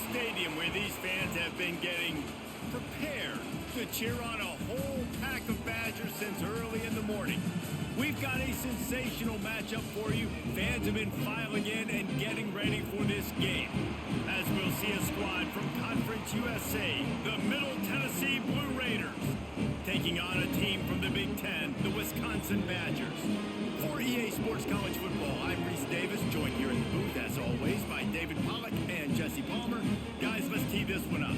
stadium where these fans have been getting prepared to cheer on a whole pack of Badgers since early in the morning. We've got a sensational matchup for you. Fans have been filing in and getting ready for this game. As we'll see a squad from Conference USA, the Middle Tennessee Blue Raiders, taking on a team from the Big Ten, the Wisconsin Badgers. For EA Sports College Football, I'm Reese Davis, joined here in the booth, as always, by David Pollack and Jesse Palmer. Guys, let's tee this one up.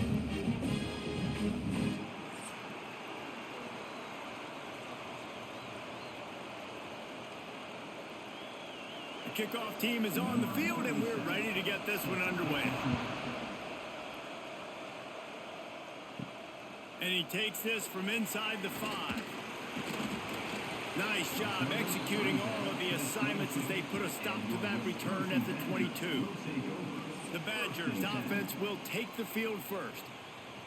The kickoff team is on the field, and we're ready to get this one underway. And he takes this from inside the 5. Nice job executing all of the assignments as they put a stop to that return at the 22. The Badgers offense will take the field first.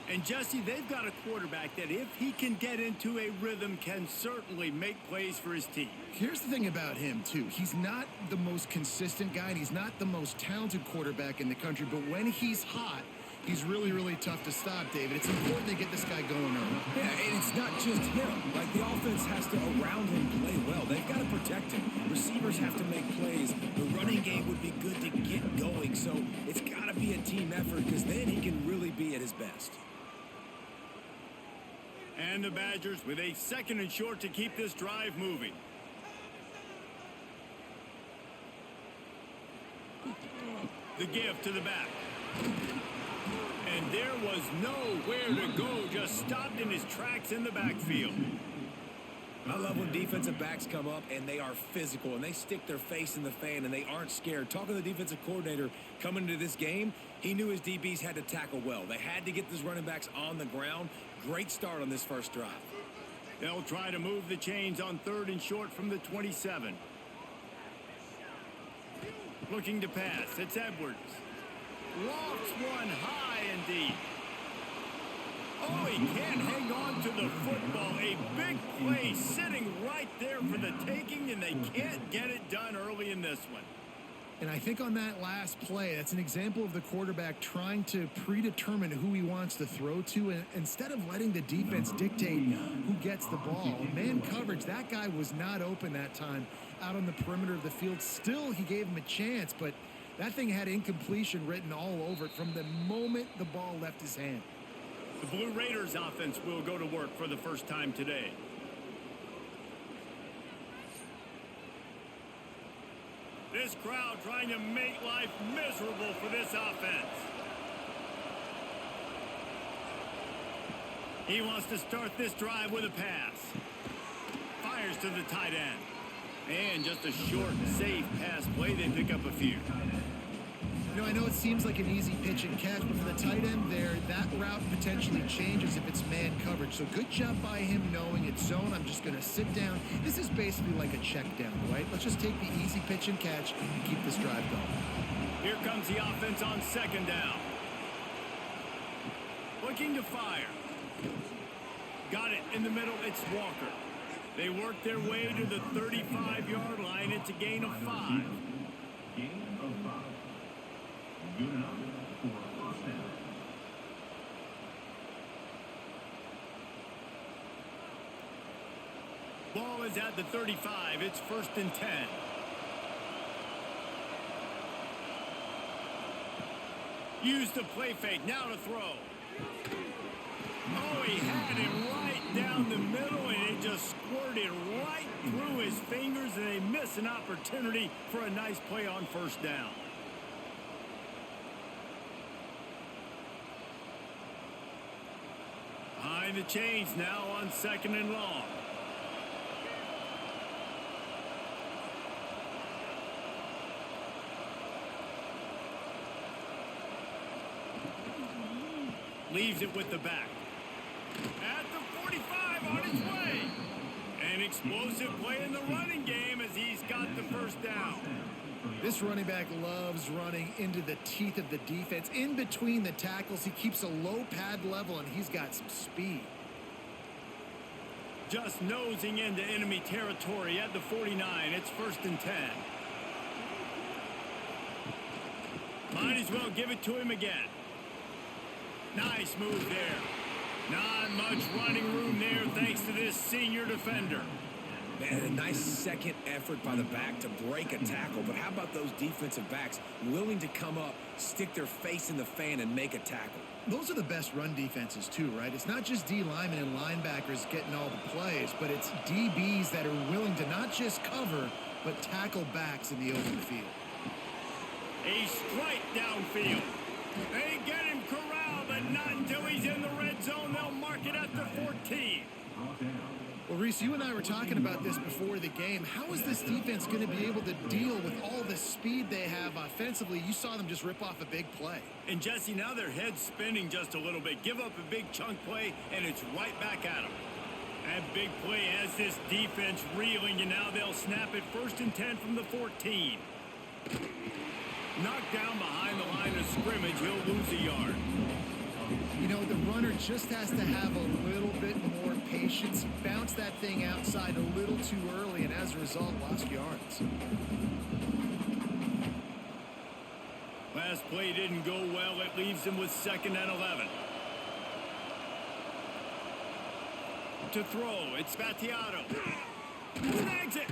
And Jesse, they've got a quarterback that if he can get into a rhythm can certainly make plays for his team. Here's the thing about him, too. He's not the most consistent guy, and he's not the most talented quarterback in the country, but when he's hot, he's really, really tough to stop, David. It's important to get this guy going early. Yeah, and it's not just him. Like, the offense has to, around him, play well. They've got to protect him. Receivers have to make plays. The running game would be good to get going, so it's got to be a team effort because then he can really be at his best. And the Badgers with a 2nd and short to keep this drive moving. The give to the back. And there was nowhere to go, just stopped in his tracks in the backfield. I love when defensive backs come up and they are physical and they stick their face in the fan and they aren't scared. Talking to the defensive coordinator coming into this game, he knew his DBs had to tackle well. They had to get these running backs on the ground. Great start on this first drive. They'll try to move the chains on 3rd and short from the 27. Looking to pass. It's Edwards. Lofts one high and deep. Oh, he can't hang on to the football. A big play sitting right there for the taking, and they can't get it done early in this one. And I think on that last play, that's an example of the quarterback trying to predetermine who he wants to throw to, and instead of letting the defense dictate who gets the ball. Man coverage, that guy was not open that time out on the perimeter of the field. Still, he gave him a chance, but that thing had incompletion written all over it from the moment the ball left his hand. The Blue Raiders offense will go to work for the first time today. This crowd trying to make life miserable for this offense. He wants to start this drive with a pass. Fires to the tight end. And just a short, safe pass play. They pick up a few. You know, I know it seems like an easy pitch and catch, but for the tight end there, that route potentially changes if it's man coverage. So good job by him knowing it's zone. I'm just going to sit down. This is basically like a check down, right? Let's just take the easy pitch and catch and keep this drive going. Here comes the offense on 2nd down. Looking to fire. Got it in the middle. It's Walker. They work their way to the 35-yard line. It's a gain of 5. Good enough for a first down. Ball is at the 35. It's 1st and 10. Use the play fake. Now to throw. Oh, he had it right down the middle, and it just squirted right through his fingers, and they miss an opportunity for a nice play on 1st down. Behind the chains now on 2nd and long. Leaves it with the back. At the 45 on his way. An explosive play in the running game as he's got the 1st down. This running back loves running into the teeth of the defense. In between the tackles, he keeps a low pad level, and he's got some speed. Just nosing into enemy territory at the 49. It's 1st and 10. Might as well give it to him again. Nice move there. Not much running room there thanks to this senior defender. Man, a nice second effort by the back to break a tackle. But how about those defensive backs willing to come up, stick their face in the fan, and make a tackle? Those are the best run defenses, too, right? It's not just D linemen and linebackers getting all the plays, but it's DBs that are willing to not just cover, but tackle backs in the open field. A strike downfield. They get him corralled, but not until he's in the red zone. They'll mark it at the 14. Well, Reese, you and I were talking about this before the game. How is this defense going to be able to deal with all the speed they have offensively? You saw them just rip off a big play. And, Jesse, now their head's spinning just a little bit. Give up a big chunk play, and it's right back at them. That big play has this defense reeling, and now they'll snap it 1st and 10 from the 14. Knocked down behind the line of scrimmage, he'll lose a yard. You know, the runner just has to have a little bit more patience. Bounce that thing outside a little too early, and as a result, lost yards. Last play didn't go well. It leaves him with 2nd and 11. To throw, it's Spatiato. Snags it,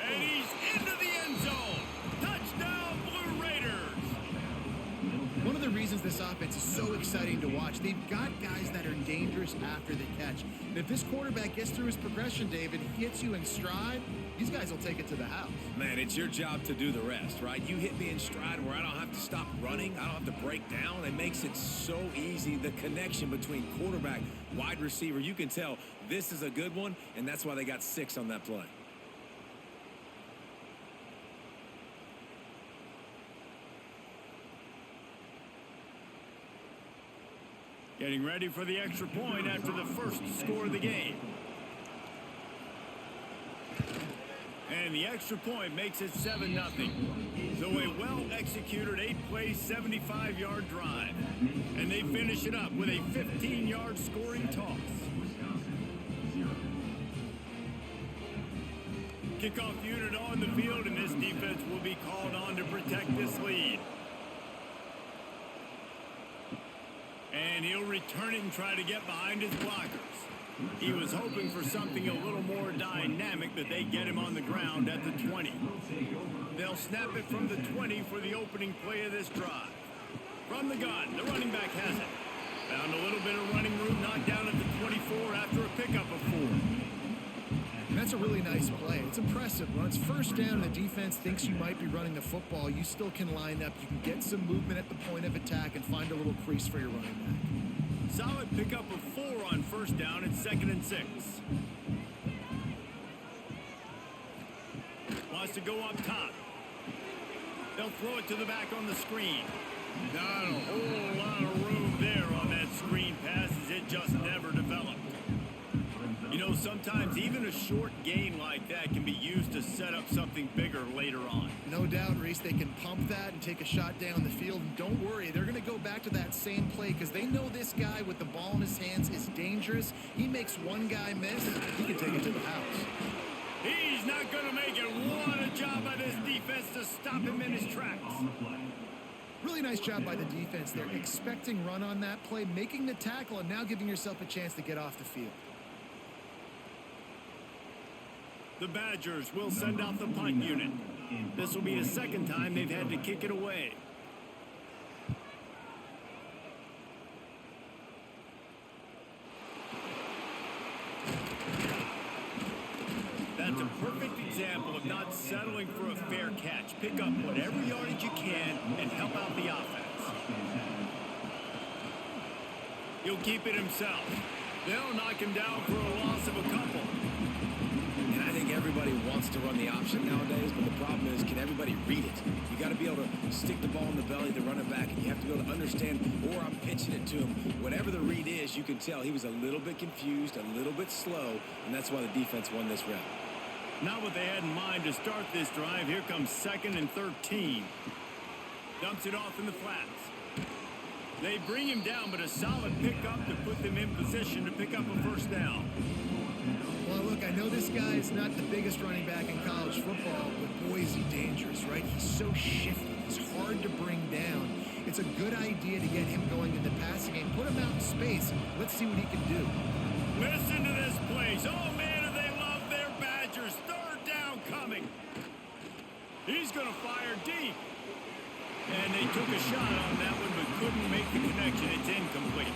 and he's into the end zone. Touchdown, Blue Raiders. One of the reasons this offense is so exciting to watch, they've got guys that are dangerous after the catch. And if this quarterback gets through his progression, David, hits you in stride, these guys will take it to the house. Man, it's your job to do the rest, right? You hit me in stride where I don't have to stop running. I don't have to break down. It makes it so easy. The connection between quarterback, wide receiver, you can tell this is a good one, and that's why they got 6 on that play. Getting ready for the extra point after the first score of the game. And the extra point makes it 7-0. So a well-executed 8-play, 75-yard drive. And they finish it up with a 15-yard scoring toss. Kickoff unit on the field, and this defense will be called on to protect this lead. And he'll return it and try to get behind his blockers. He was hoping for something a little more dynamic, but they get him on the ground at the 20. They'll snap it from the 20 for the opening play of this drive. From the gun, the running back has it. Found a little bit of running room, knocked down at the 24 after a pickup of 4. And that's a really nice play. It's impressive. When it's 1st down and the defense thinks you might be running the football, you still can line up. You can get some movement at the point of attack and find a little crease for your running back. Solid pickup of 4 on 1st down at 2nd and 6. Wants to go up top. They'll throw it to the back on the screen. Not a whole lot of room there on that screen pass as it just never developed. You know, sometimes even a short gain like that can be used to set up something bigger later on. No doubt, Reese, they can pump that and take a shot down the field. And don't worry, they're going to go back to that same play because they know this guy with the ball in his hands is dangerous. He makes one guy miss, he can take it to the house. He's not going to make it. What a job by this defense to stop him in his tracks. Really nice job by the defense. They're expecting run on that play, making the tackle, and now giving yourself a chance to get off the field. The Badgers will send out the punt unit. This will be the 2nd time they've had to kick it away. That's a perfect example of not settling for a fair catch. Pick up whatever yardage you can and help out the offense. He'll keep it himself. They'll knock him down for a loss of a couple. And I think everybody wants to run the option nowadays, but the problem is, can everybody read it? You got to be able to stick the ball in the belly of the running back, and you have to be able to understand, or I'm pitching it to him. Whatever the read is, you can tell he was a little bit confused, a little bit slow, and that's why the defense won this round. Not what they had in mind to start this drive. Here comes 2nd and 13. Dumps it off in the flats. They bring him down, but a solid pickup to put them in position to pick up a 1st down. Well, look, I know this guy is not the biggest running back in college football, but boy, is he dangerous, right? He's so shifty. He's hard to bring down. It's a good idea to get him going in the passing game. Put him out in space. Let's see what he can do. Listen to this place. Oh, man, do they love their Badgers. Third down coming. He's going to fire deep. And they took a shot on that one, but couldn't make the connection. It's incomplete.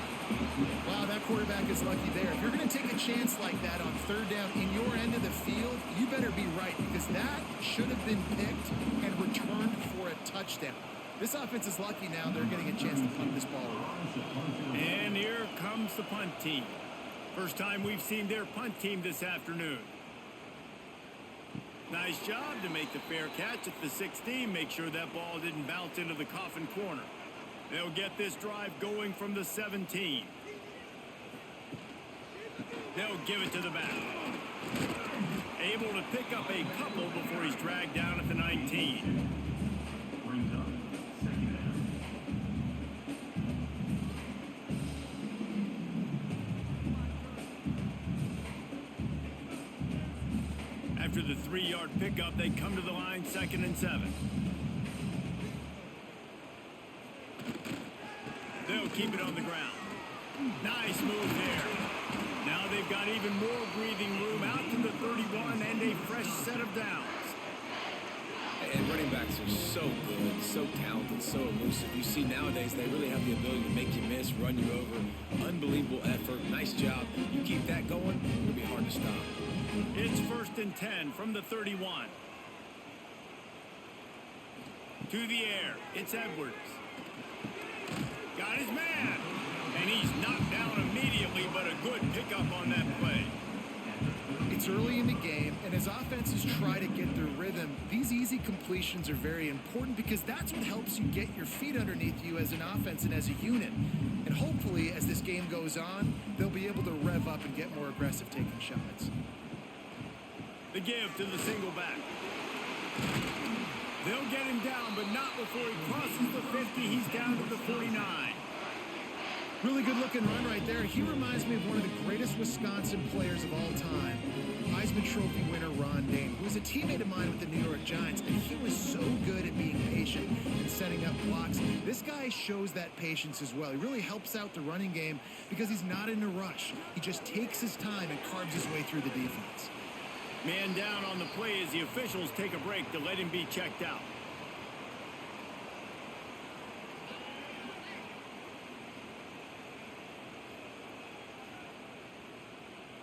Wow, that quarterback is lucky there. If you're going to take a chance like that on third down in your end of the field, you better be right, because that should have been picked and returned for a touchdown. This offense is lucky now they're getting a chance to punt this ball away. And here comes the punt team. First time we've seen their punt team this afternoon. Nice job to make the fair catch at the 16. Make sure that ball didn't bounce into the coffin corner. They'll get this drive going from the 17. They'll give it to the back. Able to pick up a couple before he's dragged down at the 19. After the 3-yard pickup, they come to the line, 2nd and 7. They'll keep it on the ground. Nice move there. Now they've got even more breathing room out to the 31 and a fresh set of downs. And running backs are so good, so talented, so elusive. You see nowadays they really have the ability to make you miss, run you over. Unbelievable effort. Nice job. You keep that going, it'll be hard to stop. It's 1st and 10 from the 31. To the air. It's Edwards. Got his man. And he's knocked down immediately, but a good pickup on that play. It's early in the game, and as offenses try to get their rhythm, these easy completions are very important because that's what helps you get your feet underneath you as an offense and as a unit. And hopefully, as this game goes on, they'll be able to rev up and get more aggressive taking shots. The give to the single back. They'll get him down, but not before he crosses the 50. He's down to the 49. Really good-looking run right there. He reminds me of one of the greatest Wisconsin players of all time, Heisman Trophy winner Ron Dane, who was a teammate of mine with the New York Giants, and he was so good at being patient and setting up blocks. This guy shows that patience as well. He really helps out the running game because he's not in a rush. He just takes his time and carves his way through the defense. Man down on the play as the officials take a break to let him be checked out.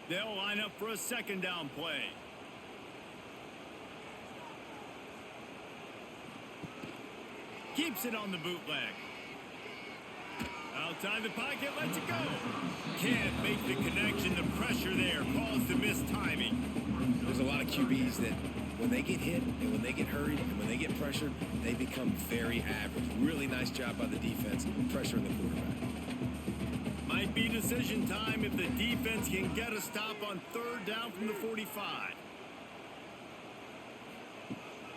They'll line up for a 2nd down play. Keeps it on the bootleg. Outside the pocket, lets it go. Can't make the connection. The pressure there caused the missed timing. There's a lot of QBs that when they get hit and when they get hurried and when they get pressured, they become very average. Really nice job by the defense, pressuring the quarterback. Might be decision time if the defense can get a stop on 3rd down from the 45.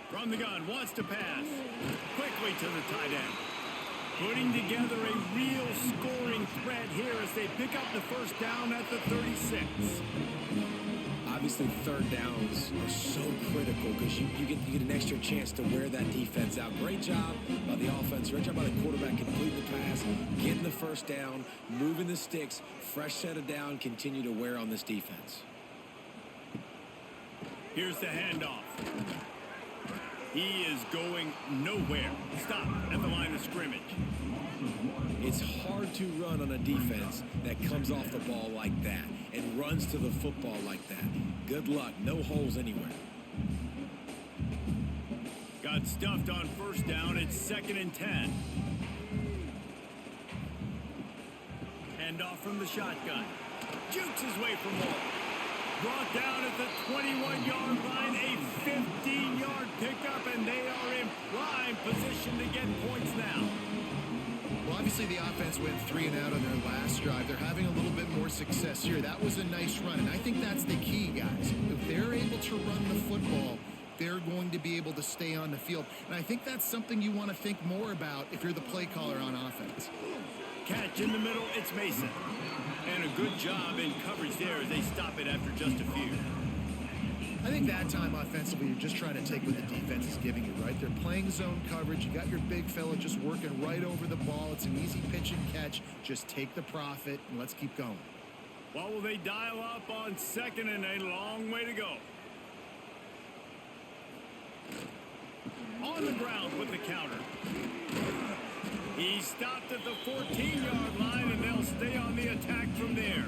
From the gun, wants to pass. Quickly to the tight end. Putting together a real scoring threat here as they pick up the 1st down at the 36. Obviously, 3rd downs are so critical because you get an extra chance to wear that defense out. Great job by the offense. Great job by the quarterback completing the pass, getting the 1st down, moving the sticks, fresh set of down, continue to wear on this defense. Here's the handoff. He is going nowhere. Stop at the line of scrimmage. It's hard to run on a defense that comes off the ball like that and runs to the football like that. Good luck. No holes anywhere. Got stuffed on 1st down. It's 2nd and 10. Handoff from the shotgun. Jukes his way for more. Brought down at the 21-yard line. A 15-yard pickup, and they are in prime position to get points now. Well, obviously the offense went 3 and out on their last drive. They're having a little bit more success here. That was a nice run, and I think that's the key, guys. If they're able to run the football, they're going to be able to stay on the field. And I think that's something you want to think more about if you're the play caller on offense. Catch in the middle, it's Mason. And a good job in coverage there as they stop it after just a few. I think that time offensively, you're just trying to take what the defense is giving you, right? They're playing zone coverage. You got your big fella just working right over the ball. It's an easy pitch and catch. Just take the profit, and let's keep going. Well, will they dial up on second and a long way to go? On the ground with the counter. He stopped at the 14-yard line, and they'll stay on the attack from there.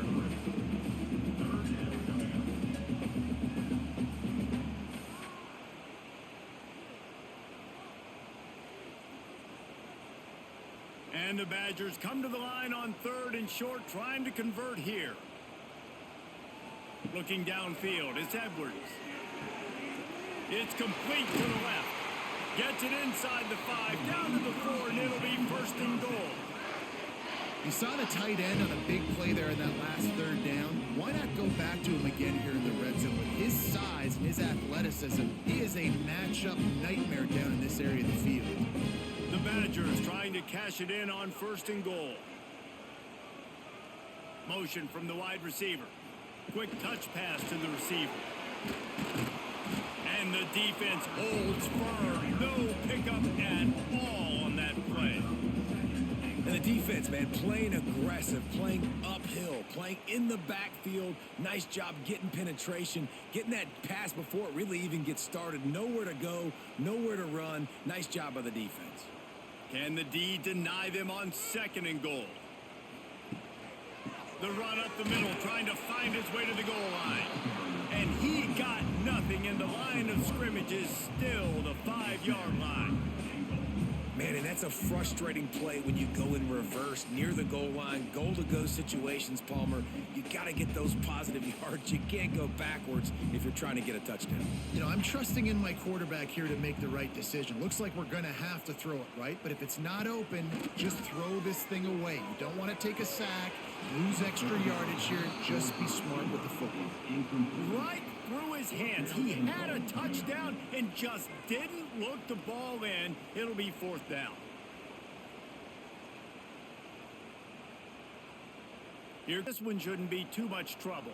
And the Badgers come to the line on 3rd and short, trying to convert here. Looking downfield, it's Edwards. It's complete to the left. Gets it inside the 5, down to the 4, and it'll be 1st and goal. You saw the tight end on a big play there in that last 3rd down. Why not go back to him again here in the red zone? With his size and his athleticism, he is a matchup nightmare down in this area of the field. The Badgers trying to cash it in on 1st and goal. Motion from the wide receiver. Quick touch pass to the receiver. And the defense holds firm. No pickup at all on that play. And the defense, man, playing aggressive, playing uphill, playing in the backfield. Nice job getting penetration, getting that pass before it really even gets started. Nowhere to go, nowhere to run. Nice job by the defense. Can the D deny them on 2nd and goal? The run up the middle, trying to find his way to the goal line. And he got nothing, and the line of scrimmage is still the 5-yard line. Man, and that's a frustrating play when you go in reverse near the goal line, goal-to-go situations, Palmer. You got to get those positive yards. You can't go backwards if you're trying to get a touchdown. You know, I'm trusting in my quarterback here to make the right decision. Looks like we're going to have to throw it, right? But if it's not open, just throw this thing away. You don't want to take a sack, lose extra yardage here. Just be smart with the football. Right through his hands. He had a touchdown and just didn't look the ball in. It'll be 4th down. Here, this one shouldn't be too much trouble.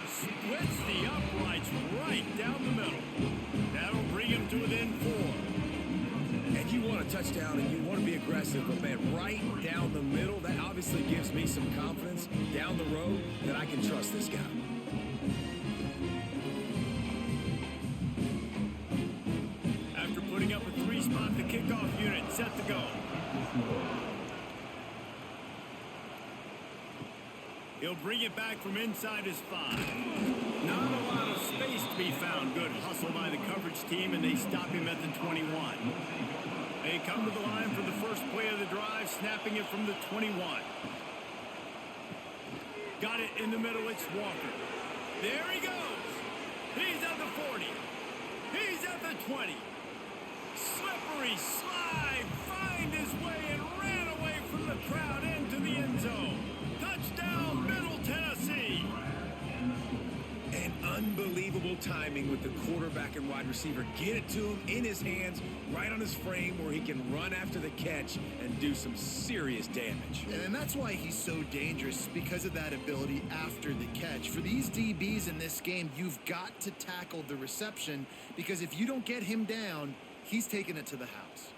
Splits the uprights right down the middle. That'll bring him to within 4. And you want a touchdown and you want to be aggressive, but man, right down the middle, that obviously gives me some confidence down the road that I can trust this guy. After putting up a 3-spot, the kickoff unit set to go. He'll bring it back from inside his 5. Not a lot of space to be found. Good hustle by the coverage team, and they stop him at the 21. They come to the line for the first play of the drive, snapping it from the 21. Got it in the middle, it's Walker. There he goes. He's at the 40. He's at the 20. Slippery slide, find his way and ran away from the crowd into the end zone. Touchdown, Middle Tennessee. And unbelievable timing with the quarterback and wide receiver. Get it to him in his hands, right on his frame where he can run after the catch and do some serious damage. And that's why he's so dangerous, because of that ability after the catch. For these DBs in this game, you've got to tackle the reception, because if you don't get him down, he's taking it to the house.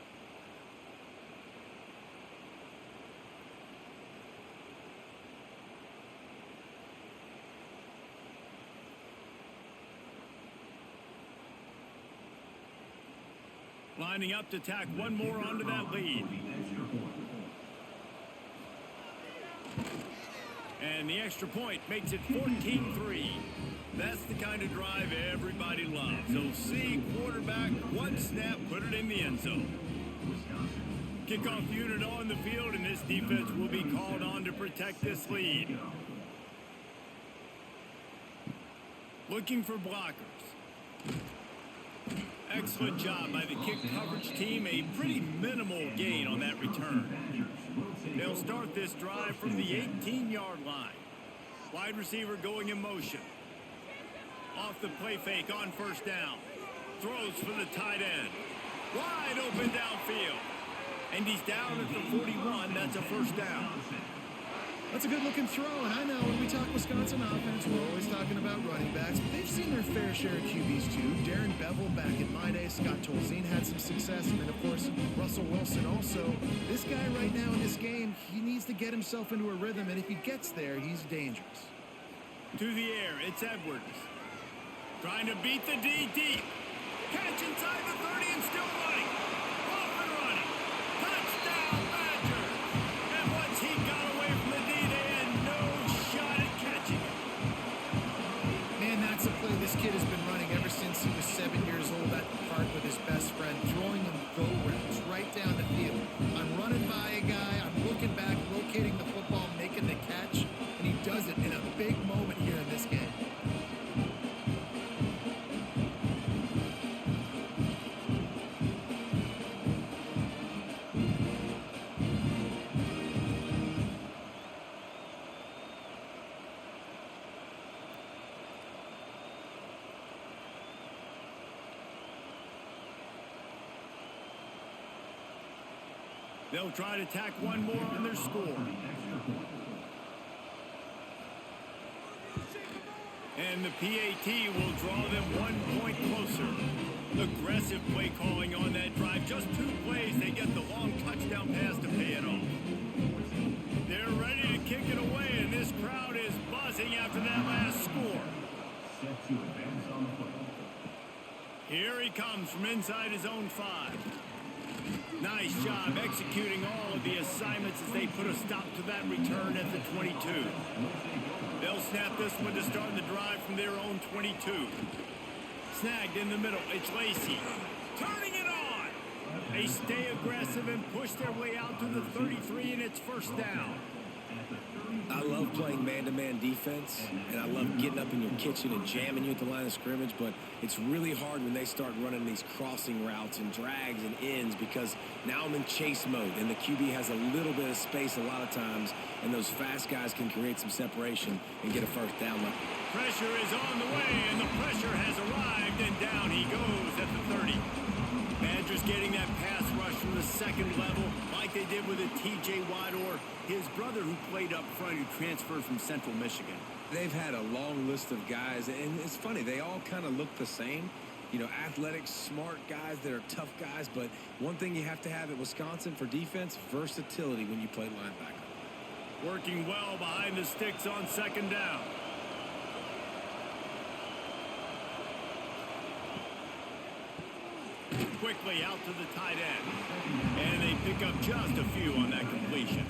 Lining up to tack one more onto that lead. And the extra point makes it 14-3. That's the kind of drive everybody loves. So see quarterback, one snap, put it in the end zone. Kickoff unit on the field, and this defense will be called on to protect this lead. Looking for blockers. Excellent job by the kick coverage team. A pretty minimal gain on that return. They'll start this drive from the 18-yard line. Wide receiver going in motion. Off the play fake on first down. Throws for the tight end. Wide open downfield. And he's down at the 41. That's a first down. That's a good-looking throw, and I know when we talk Wisconsin offense, we're always talking about running backs, but they've seen their fair share of QBs too. Darren Bevel back in my day, Scott Tolzien had some success, and then of course Russell Wilson also. This guy right now in this game, he needs to get himself into a rhythm, and if he gets there, he's dangerous. To the air, it's Edwards. Trying to beat the D deep. Catch inside the 30 and still running. Off and running. Touchdown, Badgers. And once he got away from the D, they had no shot at catching him. Man, that's a play this kid has been running ever since he was 7 years old at the park with his best friend, throwing him go routes right down the field. I'm running by a guy, I'm looking back, locating the football, making the catch, and he does it in a big moment here in this game. They'll try to tack one more on their score. And the PAT will draw them 1 point closer. Aggressive play calling on that drive. Just 2 plays, they get the long touchdown pass to pay it off. They're ready to kick it away, and this crowd is buzzing after that last score. Here he comes from inside his own 5. Nice job executing all of the assignments as they put a stop to that return at the 22. They'll snap this one to start the drive from their own 22. Snagged in the middle. It's Lacey. Turning it on. They stay aggressive and push their way out to the 33, and it's first down. I love playing man-to-man defense, and I love getting up in your kitchen and jamming you at the line of scrimmage, but it's really hard when they start running these crossing routes and drags and ends because now I'm in chase mode, and the QB has a little bit of space a lot of times, and those fast guys can create some separation and get a first down. Pressure is on the way, and the pressure has arrived, and down he goes at the 30. Badgers getting that pass rush from the second level like they did with a T.J. Watt or his brother who played up front who transferred from Central Michigan. They've had a long list of guys, and it's funny, they all kind of look the same. You know, athletic, smart guys that are tough guys, but one thing you have to have at Wisconsin for defense, versatility when you play linebacker. Working well behind the sticks on second down. Quickly out to the tight end. And they pick up just a few on that completion.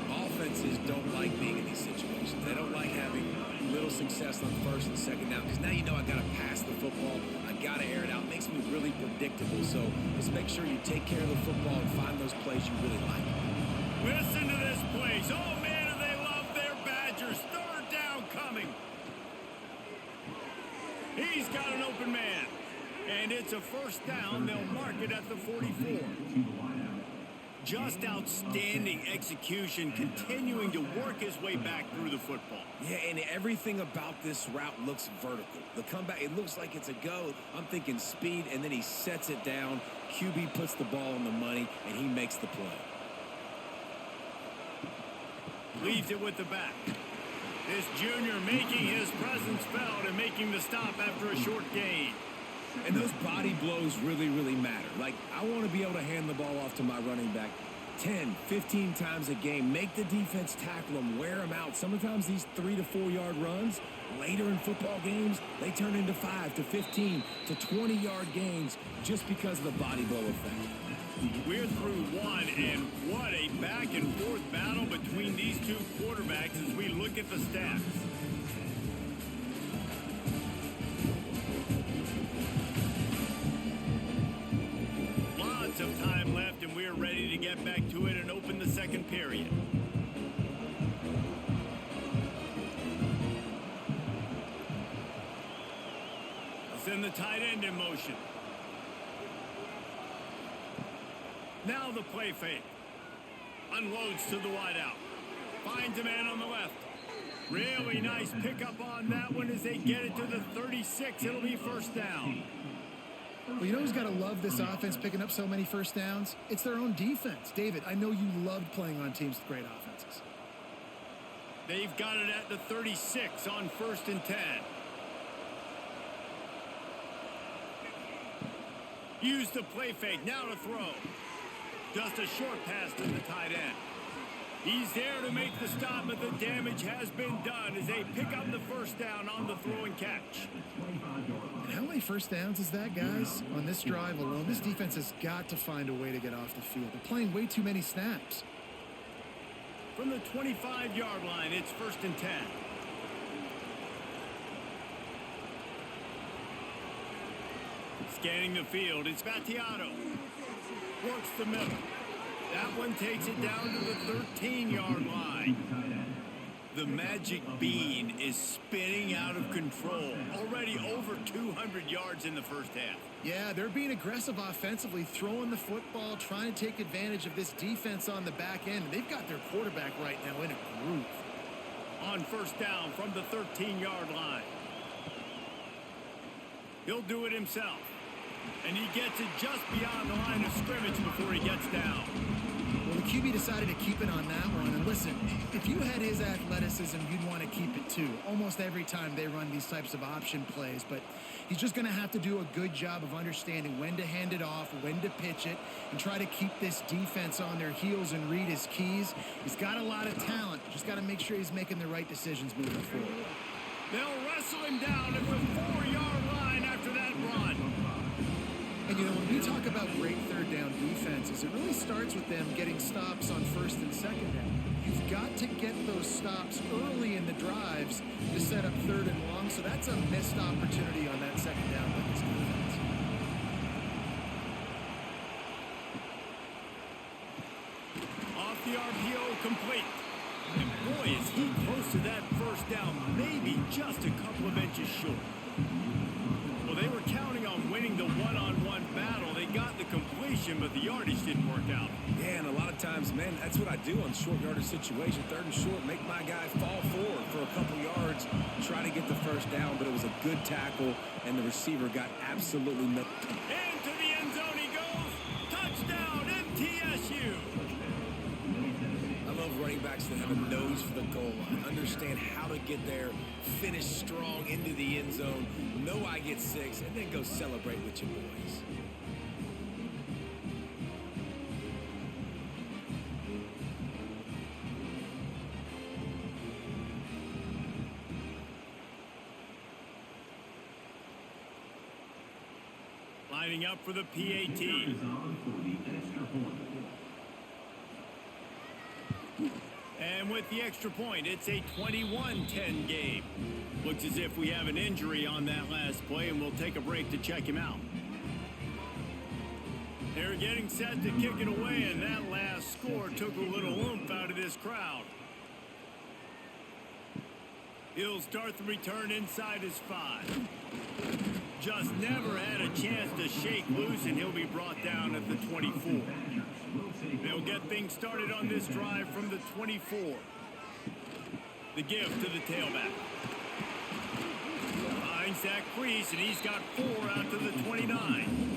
Offenses don't like being in these situations. They don't like having little success on first and second down because now you know I got to pass the football. I got to air it out. It makes me really predictable. So just make sure you take care of the football and find those plays you really like. Listen to this place. Oh, man, do they love their Badgers. Third down coming. He's got an open man. And it's a first down. They'll mark it at the 44. Just outstanding execution, continuing to work his way back through the football. Yeah, and everything about this route looks vertical. The comeback, it looks like it's a go. I'm thinking speed, and then he sets it down. QB puts the ball on the money, and he makes the play. Leaves it with the back. This junior making his presence felt and making the stop after a short gain. And those body blows really, really matter. Like, I want to be able to hand the ball off to my running back 10, 15 times a game. Make the defense tackle them, wear them out. Sometimes these 3 to 4 yard runs, later in football games, they turn into 5 to 15 to 20 yard gains just because of the body blow effect. We're through one, and what a back and forth battle between these two quarterbacks as we look at the stats. Lots of time left, and we're ready to get back to it and open the second period. Send the tight end in motion. Now the play fake. Unloads to the wideout. Finds a man on the left. Really nice pickup on that one as they get it to the 36. It'll be first down. Well, you know who's got to love this offense picking up so many first downs? It's their own defense. David, I know you loved playing on teams with great offenses. They've got it at the 36 on 1st and 10. Use the play fake. Now to throw. Just a short pass to the tight end. He's there to make the stop, but the damage has been done as they pick up the first down on the throw and catch. And how many first downs is that, guys? On this drive alone, this defense has got to find a way to get off the field. They're playing way too many snaps. From the 25-yard line, it's 1st and 10. Scanning the field, it's Battiato. Works the middle. That one takes it down to the 13-yard line. The magic bean is spinning out of control. Already over 200 yards in the first half. Yeah, they're being aggressive offensively, throwing the football, trying to take advantage of this defense on the back end. They've got their quarterback right now in a groove. On 1st down from the 13-yard line. He'll do it himself. And he gets it just beyond the line of scrimmage before he gets down. Well, the QB decided to keep it on that one. And listen, if you had his athleticism, you'd want to keep it too. Almost every time they run these types of option plays. But he's just going to have to do a good job of understanding when to hand it off, when to pitch it, and try to keep this defense on their heels and read his keys. He's got a lot of talent. Just got to make sure he's making the right decisions moving forward. They'll wrestle him down at the 4-yard line after that run. And, you know, when we talk about great third down defenses, it really starts with them getting stops on 1st and 2nd down. You've got to get those stops early in the drives to set up 3rd and long, so that's a missed opportunity on that 2nd down by this defense. Off the RPO, complete. And boy, is he close to that 1st down, maybe just a couple of inches short. Well, they were counting on winning the one-on-one battle. They got the completion, but the yardage didn't work out. Yeah, and a lot of times, man, that's what I do on short yardage situation. 3rd and short, make my guy fall forward for a couple yards, try to get the 1st down, but it was a good tackle, and the receiver got absolutely no. Into the end zone he goes. Touchdown, MTSU. I love running backs that have a nose for the goal line, understand how to get there, finish strong into the end zone, know I get 6, and then go celebrate with your boys. Lining up for the PAT. And with the extra point, it's a 21-10 game. Looks as if we have an injury on that last play, and we'll take a break to check him out. They're getting set to kick it away, and that last score took a little oomph out of this crowd. He'll start the return inside his 5. Just never had a chance to shake loose, and he'll be brought down at the 24. They'll get things started on this drive from the 24. The give to the tailback. Finds that crease, and he's got 4 out to the 29.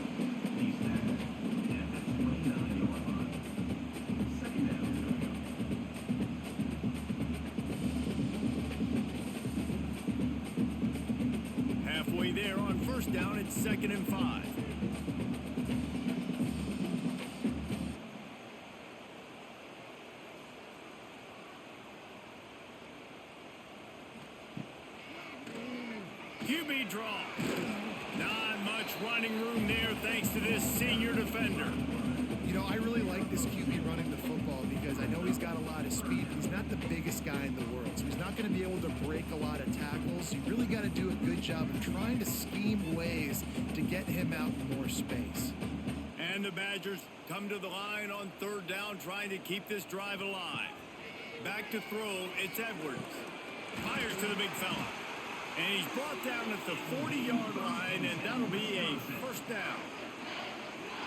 Halfway there on 1st down, it's 2nd and 5. QB draw. Not much running room there thanks to this senior defender. You know, I really like this QB running the football because I know he's got a lot of speed, but he's not the biggest guy in the world. So he's not going to be able to break a lot of tackles. You really got to do a good job of trying to scheme ways to get him out in more space. And the Badgers come to the line on 3rd down, trying to keep this drive alive. Back to throw, it's Edwards. Fires to the big fella. And he's brought down at the 40-yard line, and that'll be a 1st down.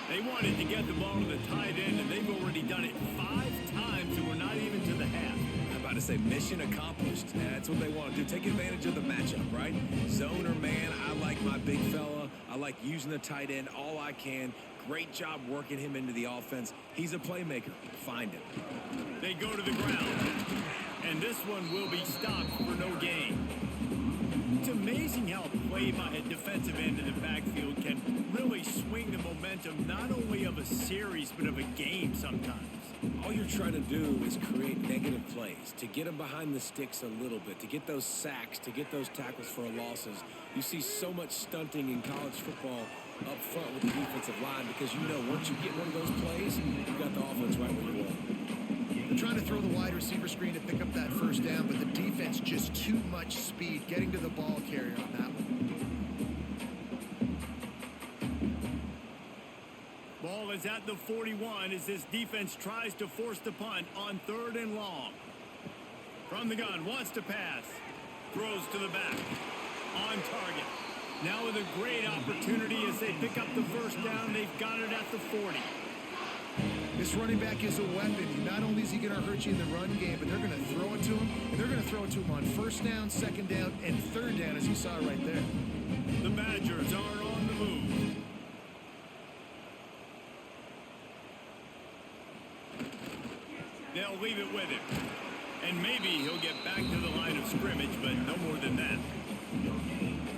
They wanted to get the ball to the tight end, and they've already done it 5 times, and we're not even to the half. I'm about to say mission accomplished. That's what they want to do. Take advantage of the matchup, right? Zone or man, I like my big fella. I like using the tight end all I can. Great job working him into the offense. He's a playmaker. Find him. They go to the ground. And this one will be stopped for no gain. It's amazing how play by a defensive end in the backfield can really swing the momentum not only of a series but of a game sometimes. All you're trying to do is create negative plays, to get them behind the sticks a little bit, to get those sacks, to get those tackles for losses. You see so much stunting in college football up front with the defensive line because you know once you get one of those plays, you got the offense right where you want. They're trying to throw the wide receiver screen to pick up that first down, but the defense just too much speed getting to the ball carrier on that one. Ball is at the 41 as this defense tries to force the punt on 3rd and long. From the gun, wants to pass. Throws to the back. On target. Now with a great opportunity as they pick up the first down. They've got it at the 40. This running back is a weapon. Not only is he going to hurt you in the run game, but they're going to throw it to him. And they're going to throw it to him on 1st down, 2nd down, and 3rd down, as you saw right there. The Badgers are on the move. They'll leave it with him. And maybe he'll get back to the line of scrimmage, but no more than that.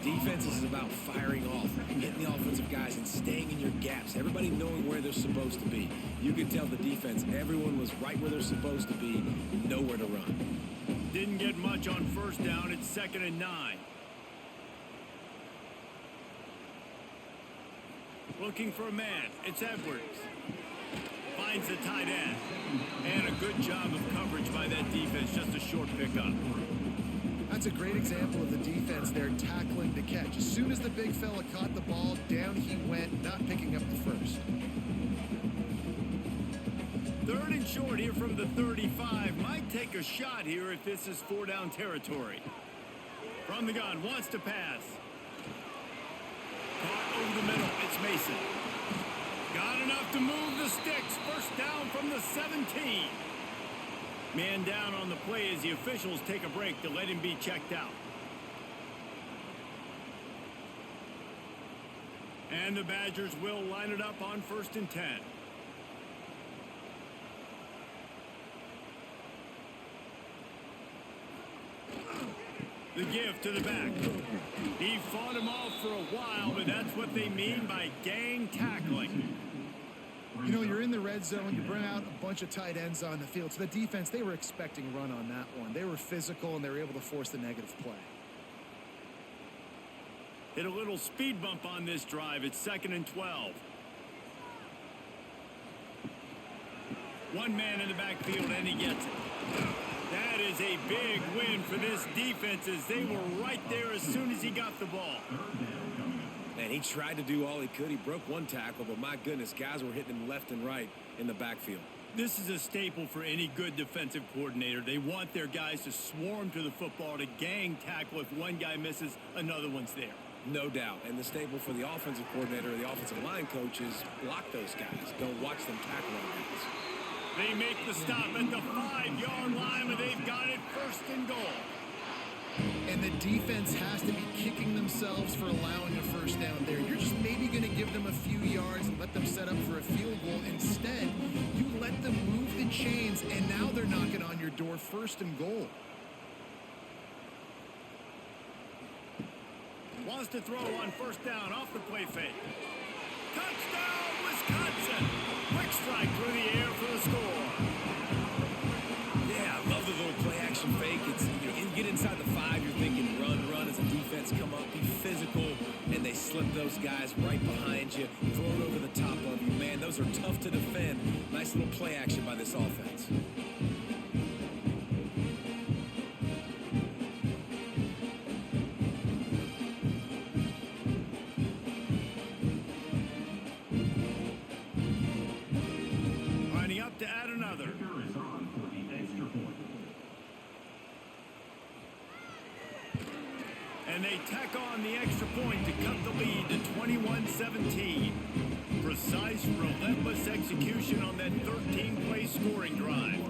Defense is about firing off, hitting the offensive guys and staying in your gaps. Everybody knowing where they're supposed to be. You could tell the defense, everyone was right where they're supposed to be, nowhere to run. Didn't get much on 1st down. It's 2nd and 9. Looking for a man. It's Edwards. Finds the tight end. And a good job of coverage by that defense. Just a short pickup. That's a great example of the defense there tackling the catch. As soon as the big fella caught the ball, down he went, not picking up the first. 3rd and short here from the 35. Might take a shot here if this is 4-down territory. From the gun, wants to pass. Caught over the middle. It's Mason. Got enough to move the sticks. 1st down from the 17. Man down on the play as the officials take a break to let him be checked out. And the Badgers will line it up on 1st and 10. The give to the back. He fought him off for a while, but that's what they mean by gang tackling. You know, you're in the red zone, you bring out a bunch of tight ends on the field. So the defense, they were expecting run on that one. They were physical, and they were able to force the negative play. Hit a little speed bump on this drive. It's 2nd and 12. One man in the backfield, and he gets it. That is a big win for this defense as they were right there as soon as he got the ball. And he tried to do all he could. He broke one tackle, but my goodness, guys were hitting him left and right in the backfield. This is a staple for any good defensive coordinator. They want their guys to swarm to the football, to gang tackle. If one guy misses, another one's there. No doubt. And the staple for the offensive coordinator or the offensive line coach is block those guys. Don't watch them tackle our guys. They make the stop at the 5-yard line, and they've got it 1st and goal. And the defense has to be kicking themselves for allowing a 1st down there. You're just maybe going to give them a few yards and let them set up for a field goal. Instead, you let them move the chains, and now they're knocking on your door 1st and goal. Wants to throw on 1st down off the play fake. Touchdown, Wisconsin! Quick strike through the air for the score. Yeah, I love the little play action fake. It's, you get inside the 5, you're thinking run as the defense come up, be physical, and they slip those guys right behind you, throw it over the top of you. Man, those are tough to defend. Nice little play action by this offense. Lining up to add another. And they tack on the extra point to cut the lead to 21-17. Precise, relentless execution on that 13-play scoring drive.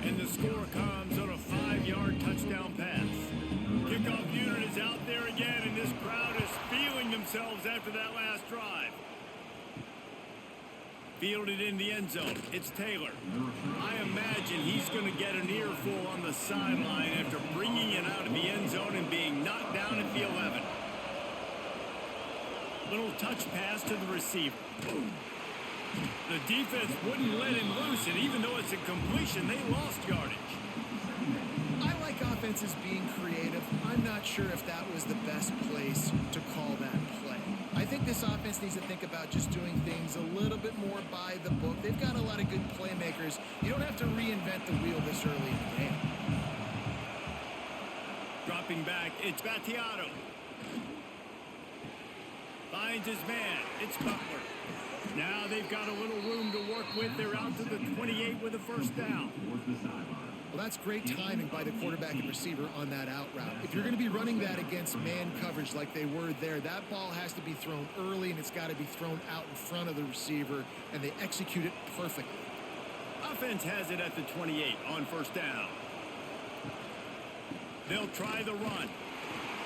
And the score comes on a 5-yard touchdown pass. Kickoff unit is out there again, and this crowd is feeling themselves after that last drive. Fielded in the end zone. It's Taylor. I imagine he's going to get an earful on the sideline after bringing it out of the end zone and being knocked down at the 11. Little touch pass to the receiver. The defense wouldn't let him loose, and even though it's a completion, they lost yardage. I like offenses being creative. I'm not sure if that was the best place to call that play. I think this offense needs to think about just doing things a little bit more by the book. They've got a lot of good playmakers. You don't have to reinvent the wheel this early in the game. Dropping back, it's Battiato. Finds his man. It's Butler. Now they've got a little room to work with. They're out to the 28 with a first down. Well, that's great timing by the quarterback and receiver on that out route. If you're going to be running that against man coverage like they were there, that ball has to be thrown early, and it's got to be thrown out in front of the receiver, and they execute it perfectly. Offense has it at the 28 on first down. They'll try the run.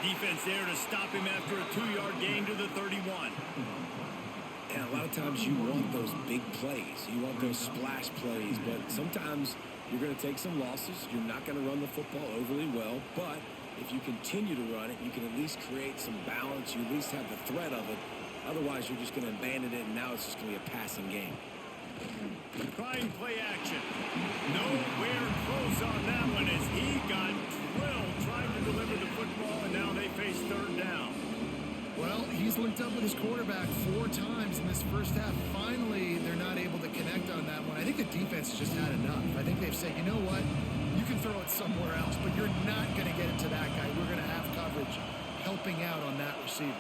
Defense there to stop him after a 2-yard gain to the 31. And a lot of times you want those big plays. You want those splash plays, but sometimes you're going to take some losses. You're not going to run the football overly well, but if you continue to run it, you can at least create some balance. You at least have the threat of it. Otherwise, you're just going to abandon it, and now it's just going to be a passing game. Trying play action. Nowhere close on that one as he got drilled trying to deliver the football, and now they face third down. Well, he's linked up with his quarterback 4 times in this first half. Finally, they're not able to connect on that one. I think the defense just had enough. I think they've said, you know what? You can throw it somewhere else, but you're not going to get it to that guy. We're going to have coverage helping out on that receiver.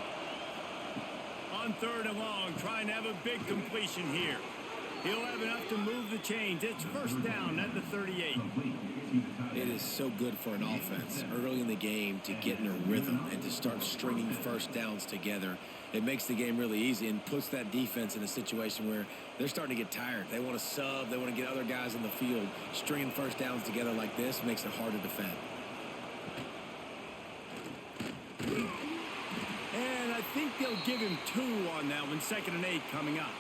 On third and long, trying to have a big completion here. He'll have enough to move the chains. It's first down at the 38. It is so good for an offense early in the game to get in a rhythm and to start stringing first downs together. It makes the game really easy and puts that defense in a situation where they're starting to get tired. They want to sub. They want to get other guys in the field. Stringing first downs together like this makes it hard to defend. And I think they'll give him 2 on that one. 2nd and 8 coming up.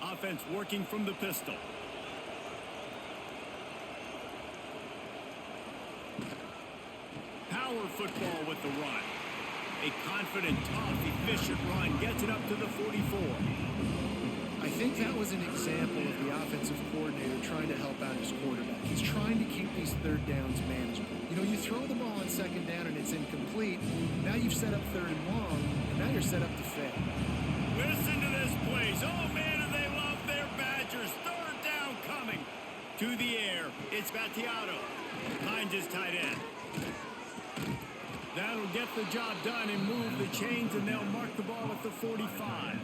Offense working from the pistol. Power football with the run. A confident, tough, efficient run gets it up to the 44. I think that was an example of the offensive coordinator trying to help out his quarterback. He's trying to keep these third downs manageable. You know, you throw the ball on 2nd down and it's incomplete. Now you've set up 3rd and long, and now you're set up to fail. Listen to this, please. Oh, man, do they love their Badgers. 3rd down coming. To the air, it's Battiato. Finds his tight end. That'll get the job done and move the chains, and they'll mark the ball at the 45.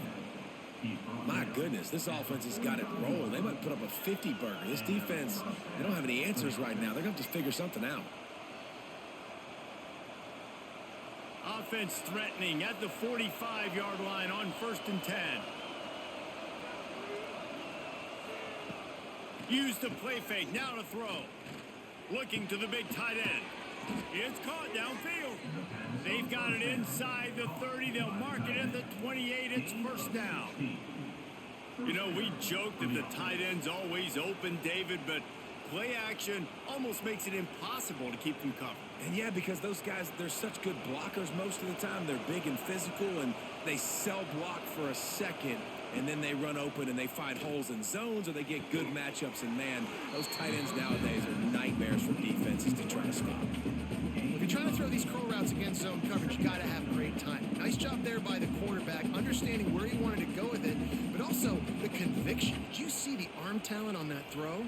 My goodness, this offense has got it rolling. They might put up a 50-burger. This defense, they don't have any answers right now. They're going to have to figure something out. Offense threatening at the 45-yard line on 1st and 10. Use the play fake, now to throw. Looking to the big tight end. It's caught downfield. They've got it inside the 30. They'll mark it at the 28. It's first down. You know, we joked that the tight end's always open, David, but play action almost makes it impossible to keep them covered. And yeah, because those guys, they're such good blockers most of the time. They're big and physical, and they cell block for a second, and then they run open and they find holes in zones, or they get good matchups. And man, those tight ends nowadays are nightmares for defenses to try to stop. If you're trying to throw these curl routes against zone coverage, you got to have great timing. Nice job there by the quarterback, understanding where he wanted to go with it, but also the conviction. Did you see the arm talent on that throw?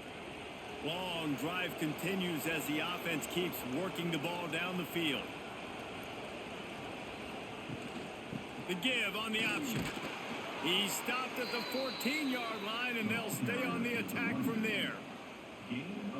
Long drive continues as the offense keeps working the ball down the field. The give on the option. He stopped at the 14-yard line, and they'll stay on the attack from there.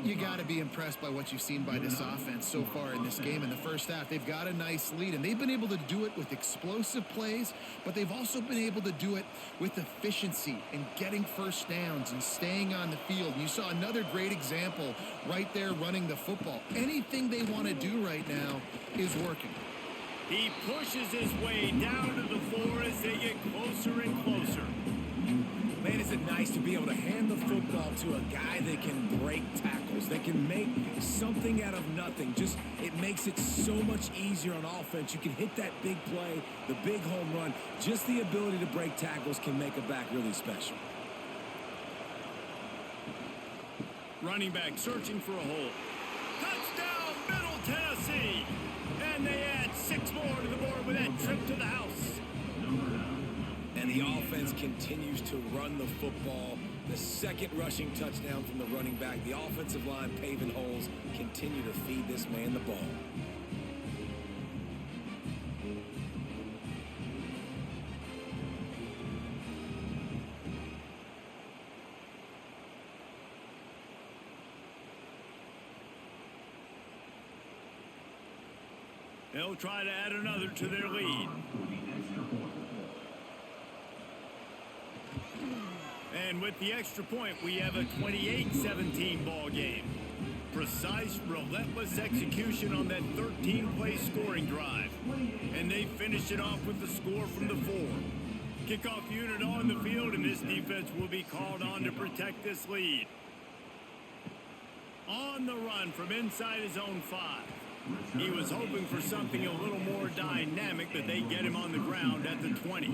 You got to be impressed by what you've seen by this offense so far in this game. In the first half, they've got a nice lead, and they've been able to do it with explosive plays, but they've also been able to do it with efficiency and getting first downs and staying on the field. You saw another great example right there running the football. Anything they want to do right now is working. He pushes his way down to the floor as they get closer and closer. Man, is it nice to be able to hand the football to a guy that can break tackles, that can make something out of nothing. Just, it makes it so much easier on offense. You can hit that big play, the big home run. Just the ability to break tackles can make a back really special. Running back searching for a hole. Touchdown, Middle Tennessee! And they add 6 more to the board with that trip to the house. And the offense continues to run the football. The second rushing touchdown from the running back. The offensive line paving holes, continue to feed this man the ball. They'll try to add another to their lead. And with the extra point, we have a 28-17 ball game. Precise, relentless execution on that 13-play scoring drive. And they finish it off with the score from the 4. Kickoff unit on the field, and this defense will be called on to protect this lead. On the run from inside his own 5. He was hoping for something a little more dynamic, but they get him on the ground at the 20.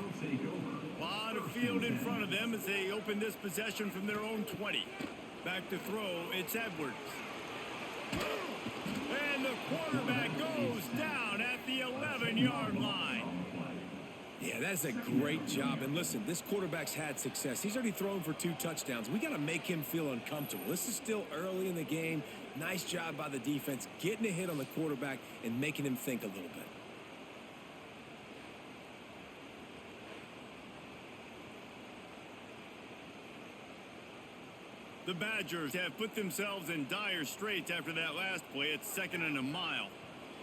A lot of field in front of them as they open this possession from their own 20. Back to throw, it's Edwards. And the quarterback goes down at the 11-yard line. Yeah, that's a great job. And listen, this quarterback's had success. He's already thrown for 2 touchdowns. We got to make him feel uncomfortable. This is still early in the game. Nice job by the defense, getting a hit on the quarterback and making him think a little bit. The Badgers have put themselves in dire straits after that last play. It's 2nd and a mile.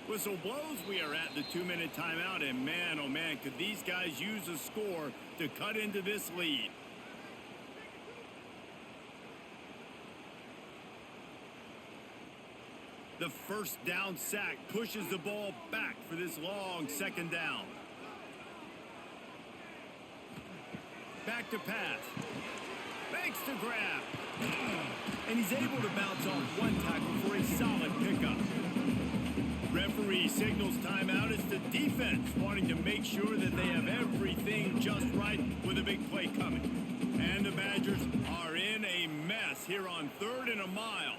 Whistle blows, we are at the 2-minute timeout, and man, oh man, could these guys use a score to cut into this lead. The first down sack pushes the ball back for this long 2nd down. Back to pass. Makes the grab. And he's able to bounce off one tackle for a solid pickup. Referee signals timeout as the defense wanting to make sure that they have everything just right with a big play coming. And the Badgers are in a mess here on 3rd and a mile.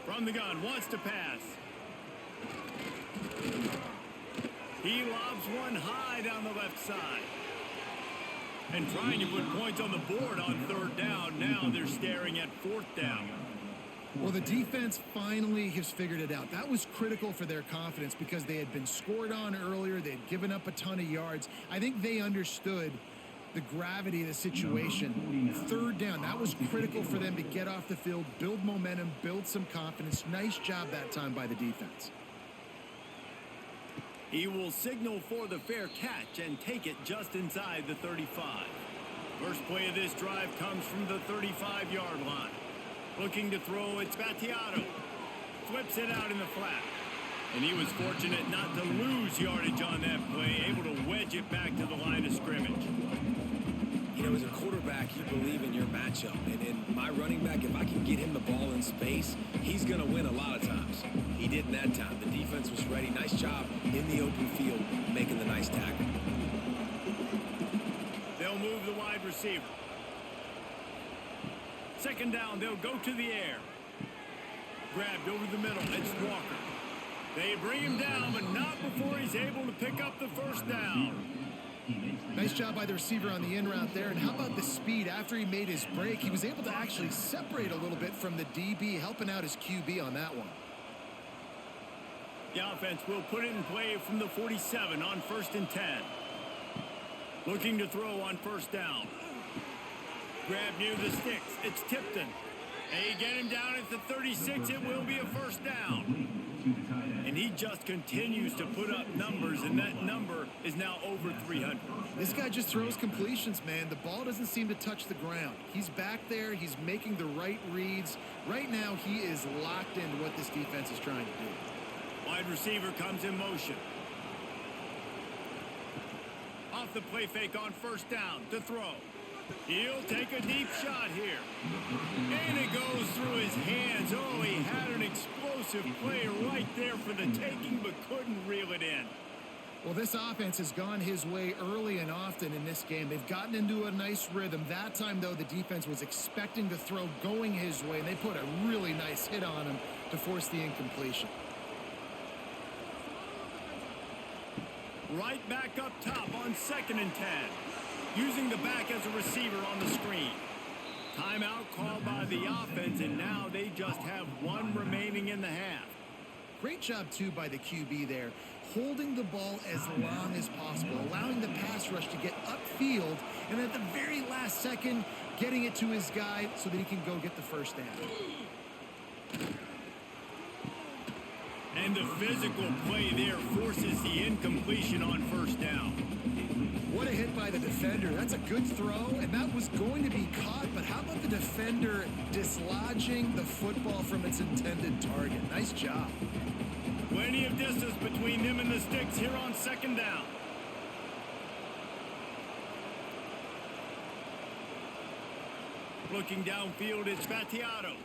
From the gun, wants to pass. He lobs one high down the left side. And trying to put points on the board on 3rd down. Now they're staring at 4th down. Well, the defense finally has figured it out. That was critical for their confidence because they had been scored on earlier. They had given up a ton of yards. I think they understood the gravity of the situation. 3rd down, that was critical for them to get off the field, build momentum, build some confidence. Nice job that time by the defense. He will signal for the fair catch and take it just inside the 35. First play of this drive comes from the 35-yard line. Looking to throw, it's Battiato. Flips it out in the flat. And he was fortunate not to lose yardage on that play, able to wedge it back to the line of scrimmage. You know, as a quarterback, you believe in your matchup. And in my running back, if I can get him the ball in space, he's going to win a lot of times. He didn't that time. The defense was ready. Nice job in the open field, making the nice tackle. They'll move the wide receiver. 2nd down, they'll go to the air. Grabbed over the middle, it's Walker. They bring him down, but not before he's able to pick up the 1st down. Nice job by the receiver on the in route there. And how about the speed? After he made his break, he was able to actually separate a little bit from the DB, helping out his QB on that one. The offense will put it in play from the 47 on 1st and 10. Looking to throw on 1st down. Grab near the sticks. It's Tipton. They get him down at the 36. It will be a first down. And he just continues to put up numbers, and that number is now over 300. This guy just throws completions, man. The ball doesn't seem to touch the ground. He's back there. He's making the right reads. Right now, he is locked into what this defense is trying to do. Wide receiver comes in motion. Off the play fake on first down to throw. He'll take a deep shot here. And it goes through his hands. Oh, he had an explosive play right there for the taking, but couldn't reel it in. Well, this offense has gone his way early and often in this game. They've gotten into a nice rhythm. That time, though, the defense was expecting the throw going his way, and they put a really nice hit on him to force the incompletion. Right back up top on 2nd and 10. Using the back as a receiver on the screen. Timeout called by the offense, and now they just have one remaining in the half. Great job, too, by the QB there. Holding the ball as long as possible, allowing the pass rush to get upfield, and at the very last second, getting it to his guy so that he can go get the first down. And the physical play there forces the incompletion on first down. What a hit by the defender. That's a good throw, and that was going to be caught, but how about the defender dislodging the football from its intended target? Nice job. Plenty of distance between him and the sticks here on 2nd down. Looking downfield, it's Vattiato.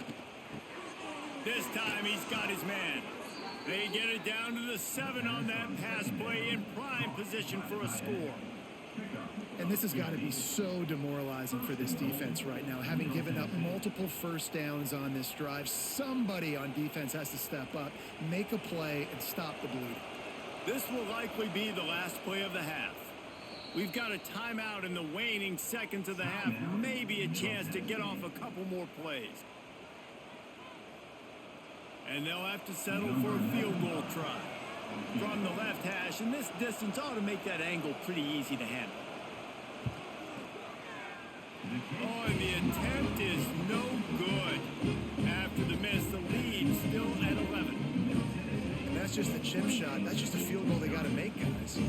This time he's got his man. They get it down to the 7 on that pass play in prime position for a score. And this has got to be so demoralizing for this defense right now, having given up multiple first downs on this drive. Somebody on defense has to step up, make a play, and stop the bleeding. This will likely be the last play of the half. We've got a timeout in the waning seconds of the half, maybe a chance to get off a couple more plays. And they'll have to settle for a field goal try from the left hash, and this distance ought to make that angle pretty easy to handle. Oh, and the attempt is no good. After the miss, the lead still at 11. And that's just a chip shot. That's just a field goal they got to make, guys.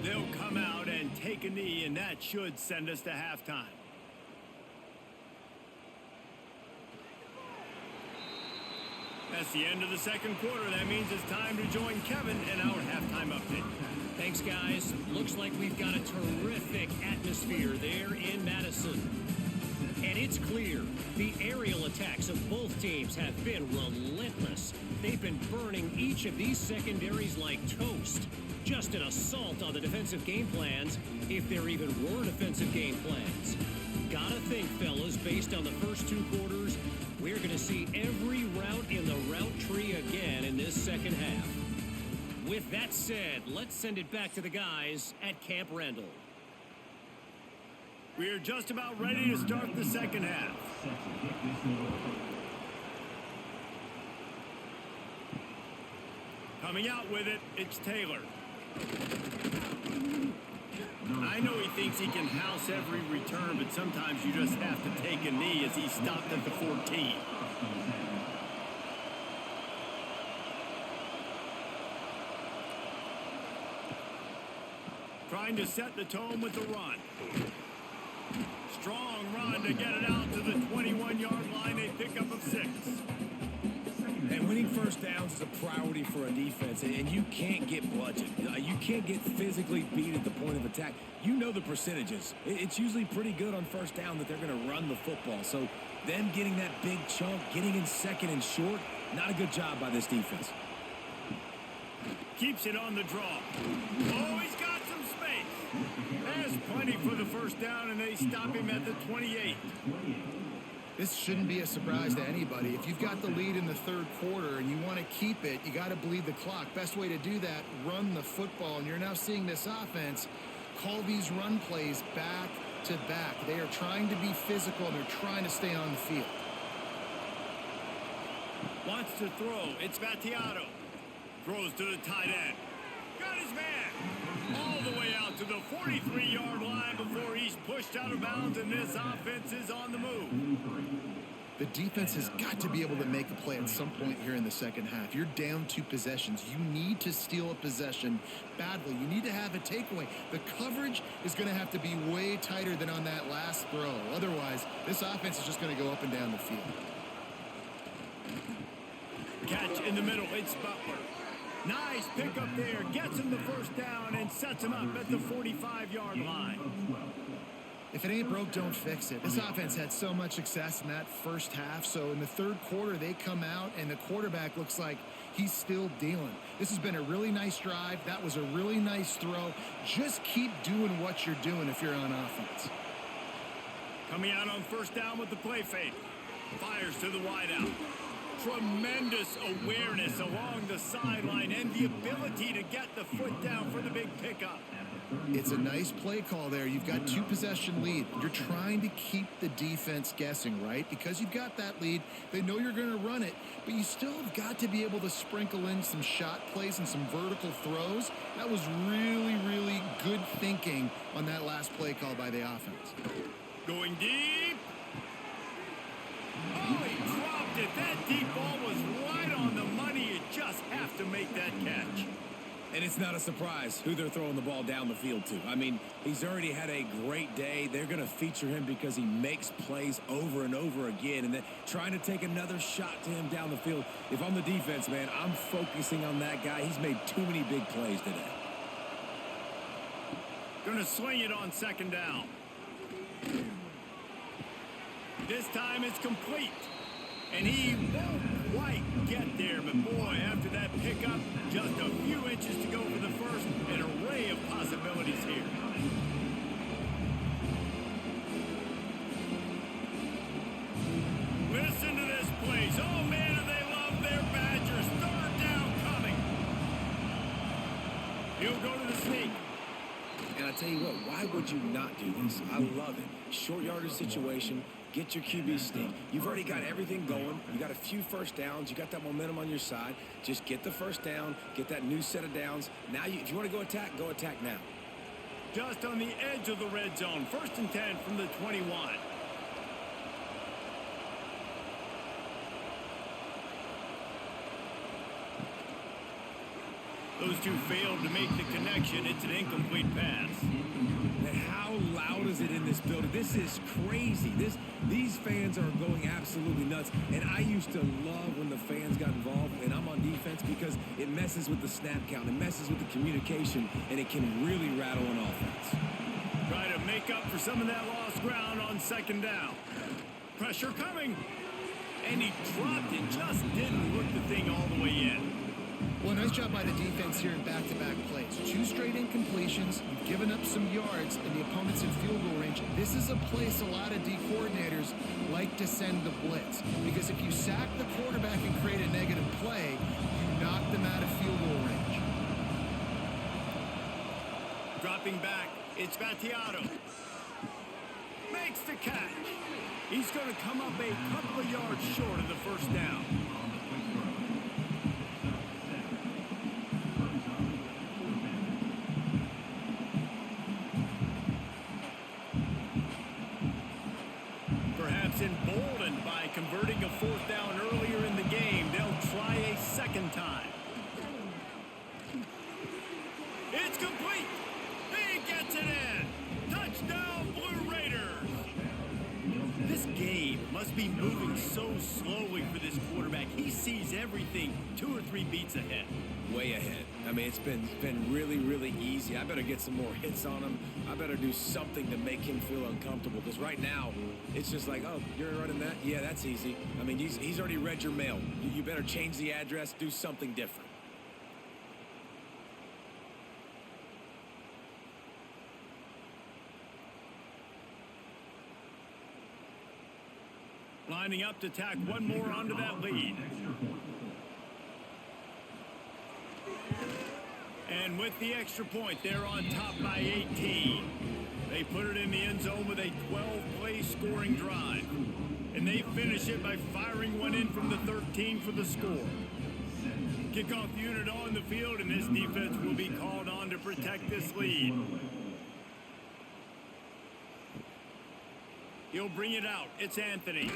They'll come out and take a knee, and that should send us to halftime. That's the end of the second quarter. That means it's time to join Kevin in our halftime update. Thanks, guys. Looks like we've got a terrific atmosphere there in Madison. And it's clear the aerial attacks of both teams have been relentless. They've been burning each of these secondaries like toast. Just an assault on the defensive game plans, if there even were defensive game plans. Gotta think, fellas, based on the first 2 quarters, we're going to see every route in the route tree again in this second half. With that said, let's send it back to the guys at Camp Randall. We are just about ready to start the second half. Coming out with it, it's Taylor. I know he thinks he can house every return, but sometimes you just have to take a knee as he stopped at the 14. Trying to set the tone with the run. Strong run to get it out to the 21-yard line. A pickup of 6. And winning first downs is a priority for a defense, and you can't get bludgeoned. You can't get physically beat at the point of attack. You know the percentages. It's usually pretty good on first down that they're going to run the football. So them getting that big chunk, getting in second and short, not a good job by this defense. Keeps it on the draw. Oh, he's got some space. There's plenty for the first down, and they stop him at the 28. This shouldn't be a surprise to anybody. If you've got the lead in the third quarter and you want to keep it, you got to bleed the clock. Best way to do that, run the football. And you're now seeing this offense call these run plays back to back. They are trying to be physical, and they're trying to stay on the field. Wants to throw. It's Vattiato. Throws to the tight end. Got his man. All the way out to the 43-yard line before he's pushed out of bounds, and this offense is on the move. The defense has got to be able to make a play at some point here in the second half. You're down 2 possessions. You need to steal a possession badly. You need to have a takeaway. The coverage is going to have to be way tighter than on that last throw. Otherwise, this offense is just going to go up and down the field. Catch in the middle. It's Butler. Nice pickup there. Gets him the first down and sets him up at the 45-yard line. If it ain't broke, don't fix it. This offense had so much success in that first half, so in the third quarter, they come out, and the quarterback looks like he's still dealing. This has been a really nice drive. That was a really nice throw. Just keep doing what you're doing if you're on offense. Coming out on first down with the play fake. Fires to the wideout. Tremendous awareness along the sideline and the ability to get the foot down for the big pickup. It's a nice play call there. You've got 2-possession lead. You're trying to keep the defense guessing, right? Because you've got that lead, they know you're going to run it, but you still have got to be able to sprinkle in some shot plays and some vertical throws. That was really, really good thinking on that last play call by the offense. Going deep. Oh, he dropped it. That deep ball was right on the money. You just have to make that catch. And it's not a surprise who they're throwing the ball down the field to. I mean, he's already had a great day. They're going to feature him because he makes plays over and over again. And then trying to take another shot to him down the field. If I'm the defense, man, I'm focusing on that guy. He's made too many big plays today. Going to swing it on second down. This time it's complete. And he won't quite get there, but boy, after that pickup, just a few inches to go for the first, an array of possibilities here. Listen to this place. Oh, man, do they love their Badgers. Third down coming. He'll go to the sneak. And I tell you what, why would you not do this? I love it. Short yardage situation. Get your QB sneak. You've already got everything going. You got a few first downs. You got that momentum on your side. Just get the first down. Get that new set of downs. Now, if you want to go attack now. Just on the edge of the red zone. 1st and 10 from the 21. Those two failed to make the connection. It's an incomplete pass. And how loud is it in this building? This is crazy. These fans are going absolutely nuts. And I used to love when the fans got involved, and I'm on defense, because it messes with the snap count. It messes with the communication, and it can really rattle an offense. Try to make up for some of that lost ground on second down. Pressure coming. And he dropped it. Just didn't look the thing all the way in. Well, nice job by the defense here in back-to-back plays. 2 straight incompletions. You've given up some yards, and the opponent's in field goal range. This is a place a lot of D coordinators like to send the blitz, because if you sack the quarterback and create a negative play, you knock them out of field goal range. Dropping back, it's Battiato. Makes the catch. He's going to come up a couple of yards short of the first down. Emboldened by converting a 4th down earlier in the game, they'll try a second time. It's complete. He gets it in. Touchdown, Blue Raiders. This game must be moving so slowly for this quarterback. He sees everything 2 or 3 beats ahead. Way ahead. I mean, it's been really, really easy. I better get some more hits on him. I better do something to make him feel uncomfortable, because right now, it's just like, oh, you're running that? Yeah, that's easy. I mean, he's already read your mail. You better change the address, do something different. Lining up to tack one more onto that lead. And with the extra point, they're on top by 18. They put it in the end zone with a 12-play scoring drive. And they finish it by firing one in from the 13 for the score. Kickoff unit on the field, and this defense will be called on to protect this lead. He'll bring it out. It's Anthony.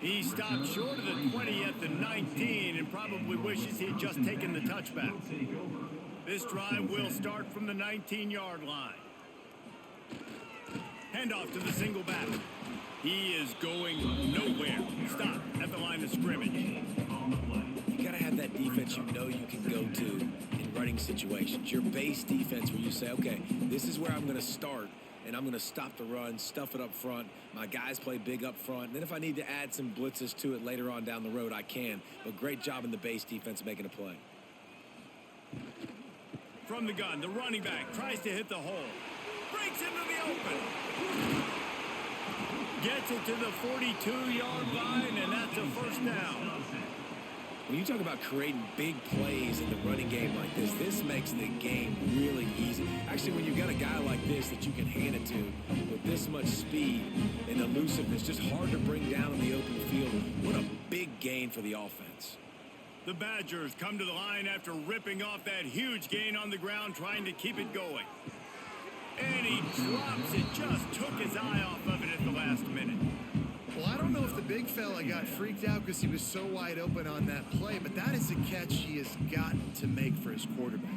He stopped short of the 20 at the 19 and probably wishes he had just taken the touchback. This drive will start from the 19-yard line. Handoff to the single back. He is going nowhere. Stop at the line of scrimmage. You got to have that defense you know you can go to in running situations. Your base defense where you say, okay, this is where I'm going to start, and I'm going to stop the run, stuff it up front. My guys play big up front. And then if I need to add some blitzes to it later on down the road, I can. But great job in the base defense making a play. From the gun, the running back tries to hit the hole. Breaks into the open. Gets it to the 42-yard line, and that's a first down. When you talk about creating big plays in the running game like this makes the game really easy. Actually, when you've got a guy like this that you can hand it to with this much speed and elusiveness, just hard to bring down in the open field. What a big gain for the offense. The Badgers come to the line after ripping off that huge gain on the ground, trying to keep it going. And he drops it, just took his eye off of it at the last minute. Well, I don't know if the big fella got freaked out because he was so wide open on that play, but that is a catch he has got to make for his quarterback.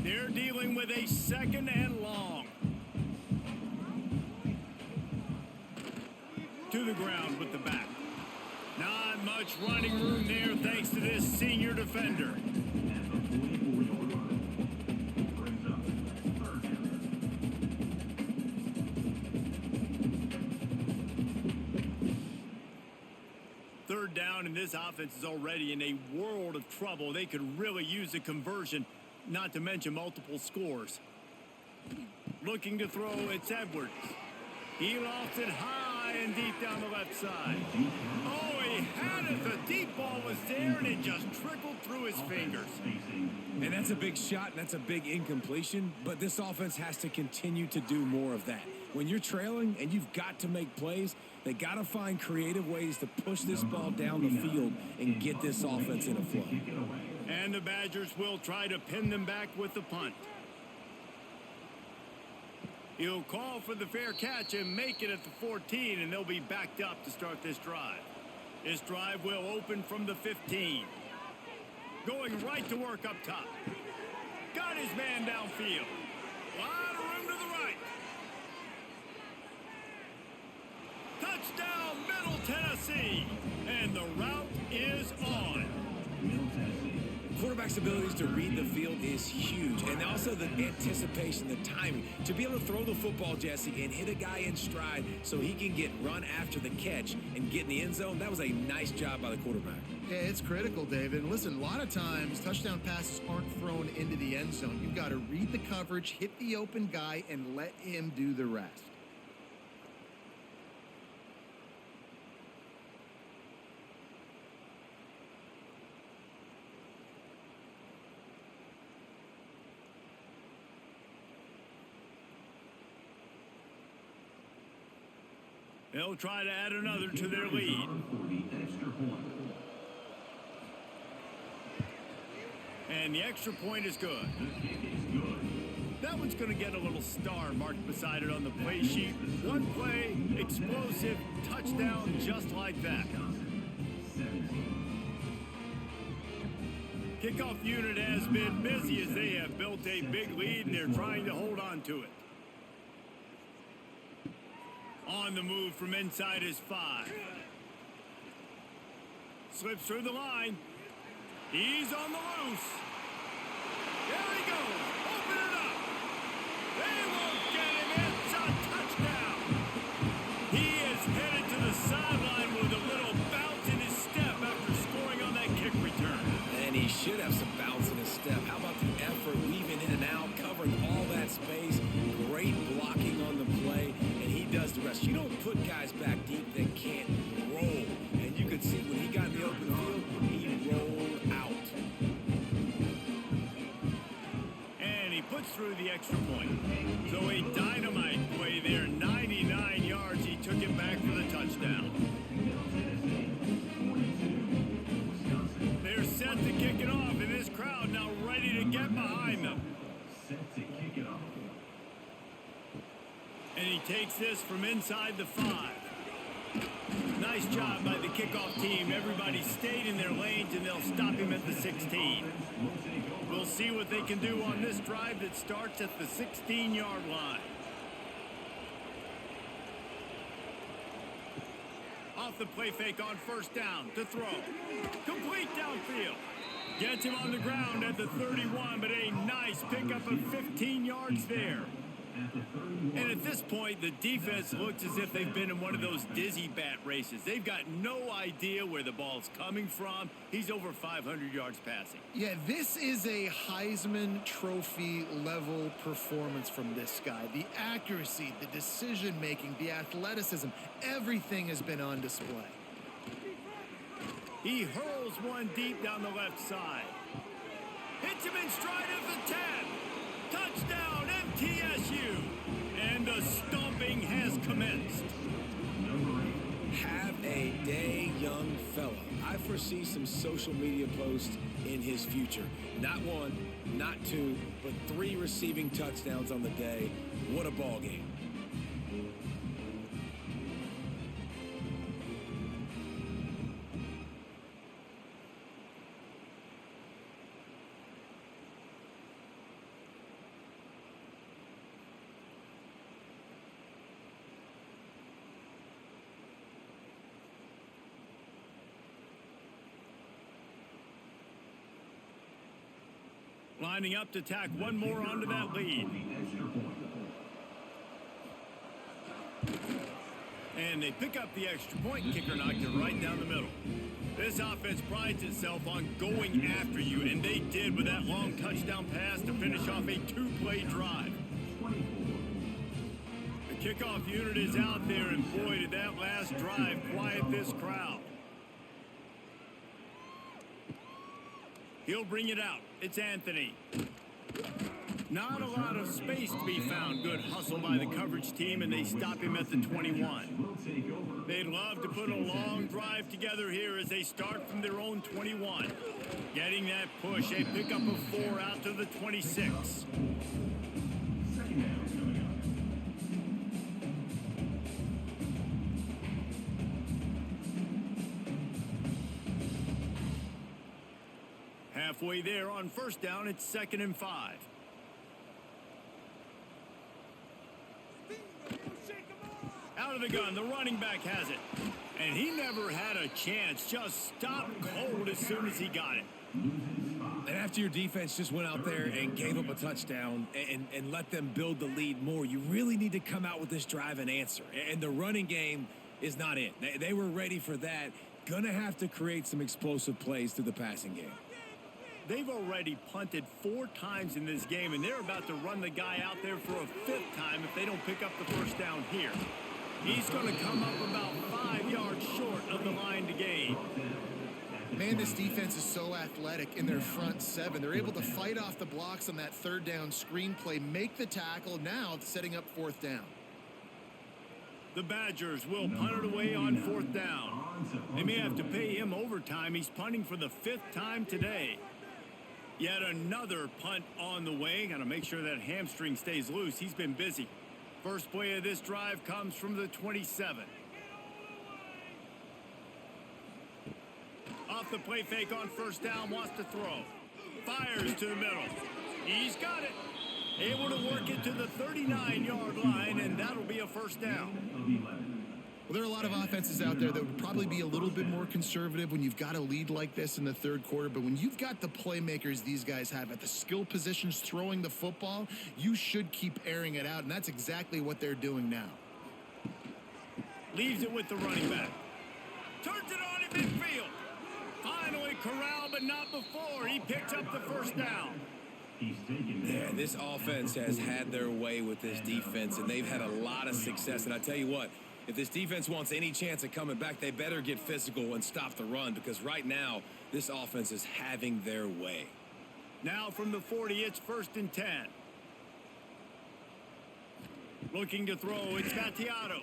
They're dealing with a second and long. To the ground with the back. Not much running room there thanks to this senior defender. Third down, and this offense is already in a world of trouble. They could really use a conversion, not to mention multiple scores. Looking to throw, it's Edwards. He lost it high and deep down the left side. Oh, he had it. The deep ball was there, and it just trickled through his fingers. And that's a big shot, and that's a big incompletion, but this offense has to continue to do more of that. When you're trailing and you've got to make plays, they got to find creative ways to push this ball down the field and get this offense in a flow. And the Badgers will try to pin them back with the punt. He'll call for the fair catch and make it at the 14, and they'll be backed up to start this drive. This drive will open from the 15. Going right to work up top. Got his man downfield. Lot of room to the right. Touchdown, Middle Tennessee. And the route is on. Quarterback's abilities to read the field is huge. And also the anticipation, the timing. To be able to throw the football, Jesse, and hit a guy in stride so he can get run after the catch and get in the end zone, that was a nice job by the quarterback. Yeah, it's critical, David. And listen, a lot of times touchdown passes aren't thrown into the end zone. You've got to read the coverage, hit the open guy, and let him do the rest. They'll try to add another to their lead. And the extra point is good. That one's going to get a little star marked beside it on the play sheet. One play, explosive, touchdown, just like that. Kickoff unit has been busy as they have built a big lead and they're trying to hold on to it. On the move from inside his 5. Slips through the line. He's on the loose. There he goes. Open it up. They won't get him. It's a touchdown. He is headed to the sideline with a little bounce in his step after scoring on that kick return. And he should have some bounce in his step. How about the effort, weaving in and out, covering all that space. Great blocking on the play, and he does the rest. You don't put guys back deep that can't roll. And you could see when he got in the open field, he rolled out. And he puts through the extra point. So a dynamite play there, 99 yards. He took it back for the touchdown. They're set to kick it off, and this crowd now ready to get behind them. And he takes this from inside the 5. Nice job by the kickoff team. Everybody stayed in their lanes, and they'll stop him at the 16. We'll see what they can do on this drive that starts at the 16-yard line. Off the play fake on first down to throw. Complete downfield. Gets him on the ground at the 31, but a nice pickup of 15 yards there. And at this point, the defense looks as if they've been in one of those dizzy bat races. They've got no idea where the ball's coming from. He's over 500 yards passing. Yeah, this is a Heisman Trophy level performance from this guy. The accuracy, the decision-making, the athleticism, everything has been on display. He hurls one deep down the left side. Hits him in stride of the 10. Touchdown, MTSU. And the stomping has commenced. Have a day, young fella. I foresee some social media posts in his future. Not 1, not 2, but 3 receiving touchdowns on the day. What a ball game. Lining up to tack one more onto that lead. And they pick up the extra point. Kicker knocked it right down the middle. This offense prides itself on going after you, and they did with that long touchdown pass to finish off a 2-play drive. The kickoff unit is out there, and boy, did that last drive quiet this crowd. He'll bring it out. It's Anthony. Not a lot of space to be found. Good hustle by the coverage team, and they stop him at the 21. They'd love to put a long drive together here as they start from their own 21. Getting that push, a pickup of 4 out to the 26. Halfway there on first down, it's 2nd and 5. Out of the gun, the running back has it. And he never had a chance, just stopped cold as soon as he got it. And after your defense just went out there and gave up a touchdown and let them build the lead more, you really need to come out with this drive and answer. And the running game is not it. They were ready for that. Gonna have to create some explosive plays through the passing game. They've already punted 4 times in this game, and they're about to run the guy out there for a 5th time if they don't pick up the first down here. He's going to come up about 5 yards short of the line to gain. Man, this defense is so athletic in their front 7. They're able to fight off the blocks on that 3rd down screen play, make the tackle, now setting up 4th down. The Badgers will punt it away on 4th down. They may have to pay him overtime. He's punting for the 5th time today. Yet another punt on the way. Got to make sure that hamstring stays loose. He's been busy. First play of this drive comes from the 27. Off the play fake on first down, wants to throw. Fires to the middle. He's got it. Able to work it to the 39-yard line, and that'll be a first down. Well, there are a lot of offenses out there that would probably be a little bit more conservative when you've got a lead like this in the 3rd quarter. But when you've got the playmakers these guys have at the skill positions throwing the football, you should keep airing it out, and that's exactly what they're doing now. Leaves it with the running back. Turns it on in midfield. Finally corralled, but not before. He picks up the first down. Yeah, this offense has had their way with this defense, and they've had a lot of success. And I tell you what, if this defense wants any chance of coming back, they better get physical and stop the run, because right now, this offense is having their way. Now from the 40, it's 1st and 10. Looking to throw, it's Gattiato.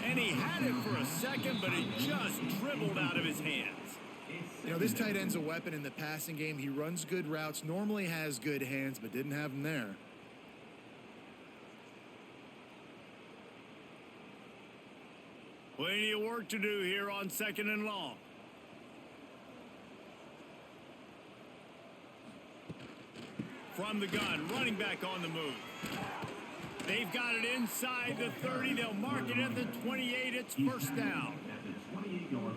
And he had it for a second, but it just dribbled out of his hands. You know, this tight end's a weapon in the passing game. He runs good routes, normally has good hands, but didn't have them there. Plenty of work to do here on 2nd and long. From the gun, running back on the move. They've got it inside the 30. They'll mark it at the 28. It's first down.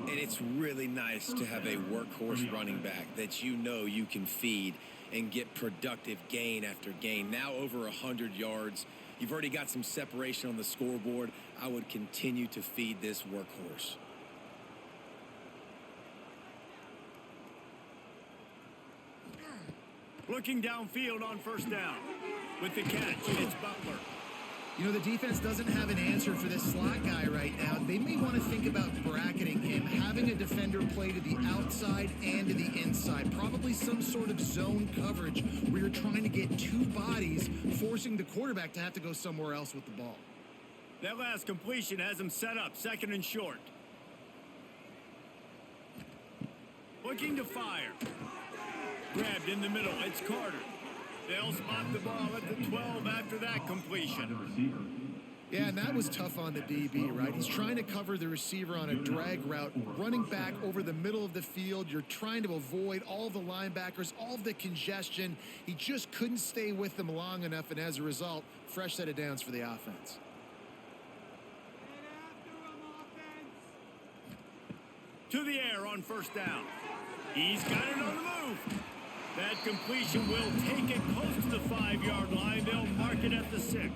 And it's really nice to have a workhorse running back that you know you can feed and get productive gain after gain. Now over 100 yards. You've already got some separation on the scoreboard. I would continue to feed this workhorse. Looking downfield on first down. With the catch, it's Butler. You know, the defense doesn't have an answer for this slot guy right now. They may want to think about bracketing him, having a defender play to the outside and to the inside. Probably some sort of zone coverage where you're trying to get two bodies, forcing the quarterback to have to go somewhere else with the ball. That last completion has him set up, 2nd and short. Looking to fire. Grabbed in the middle, it's Carter. They'll spot the ball at the 12 after that completion. Yeah, and that was tough on the DB, right? He's trying to cover the receiver on a drag route, running back over the middle of the field. You're trying to avoid all the linebackers, all of the congestion. He just couldn't stay with them long enough, and as a result, fresh set of downs for the offense. To the air on first down. He's got it on the move. That completion will take it close to the 5-yard line. They'll mark it at the 6.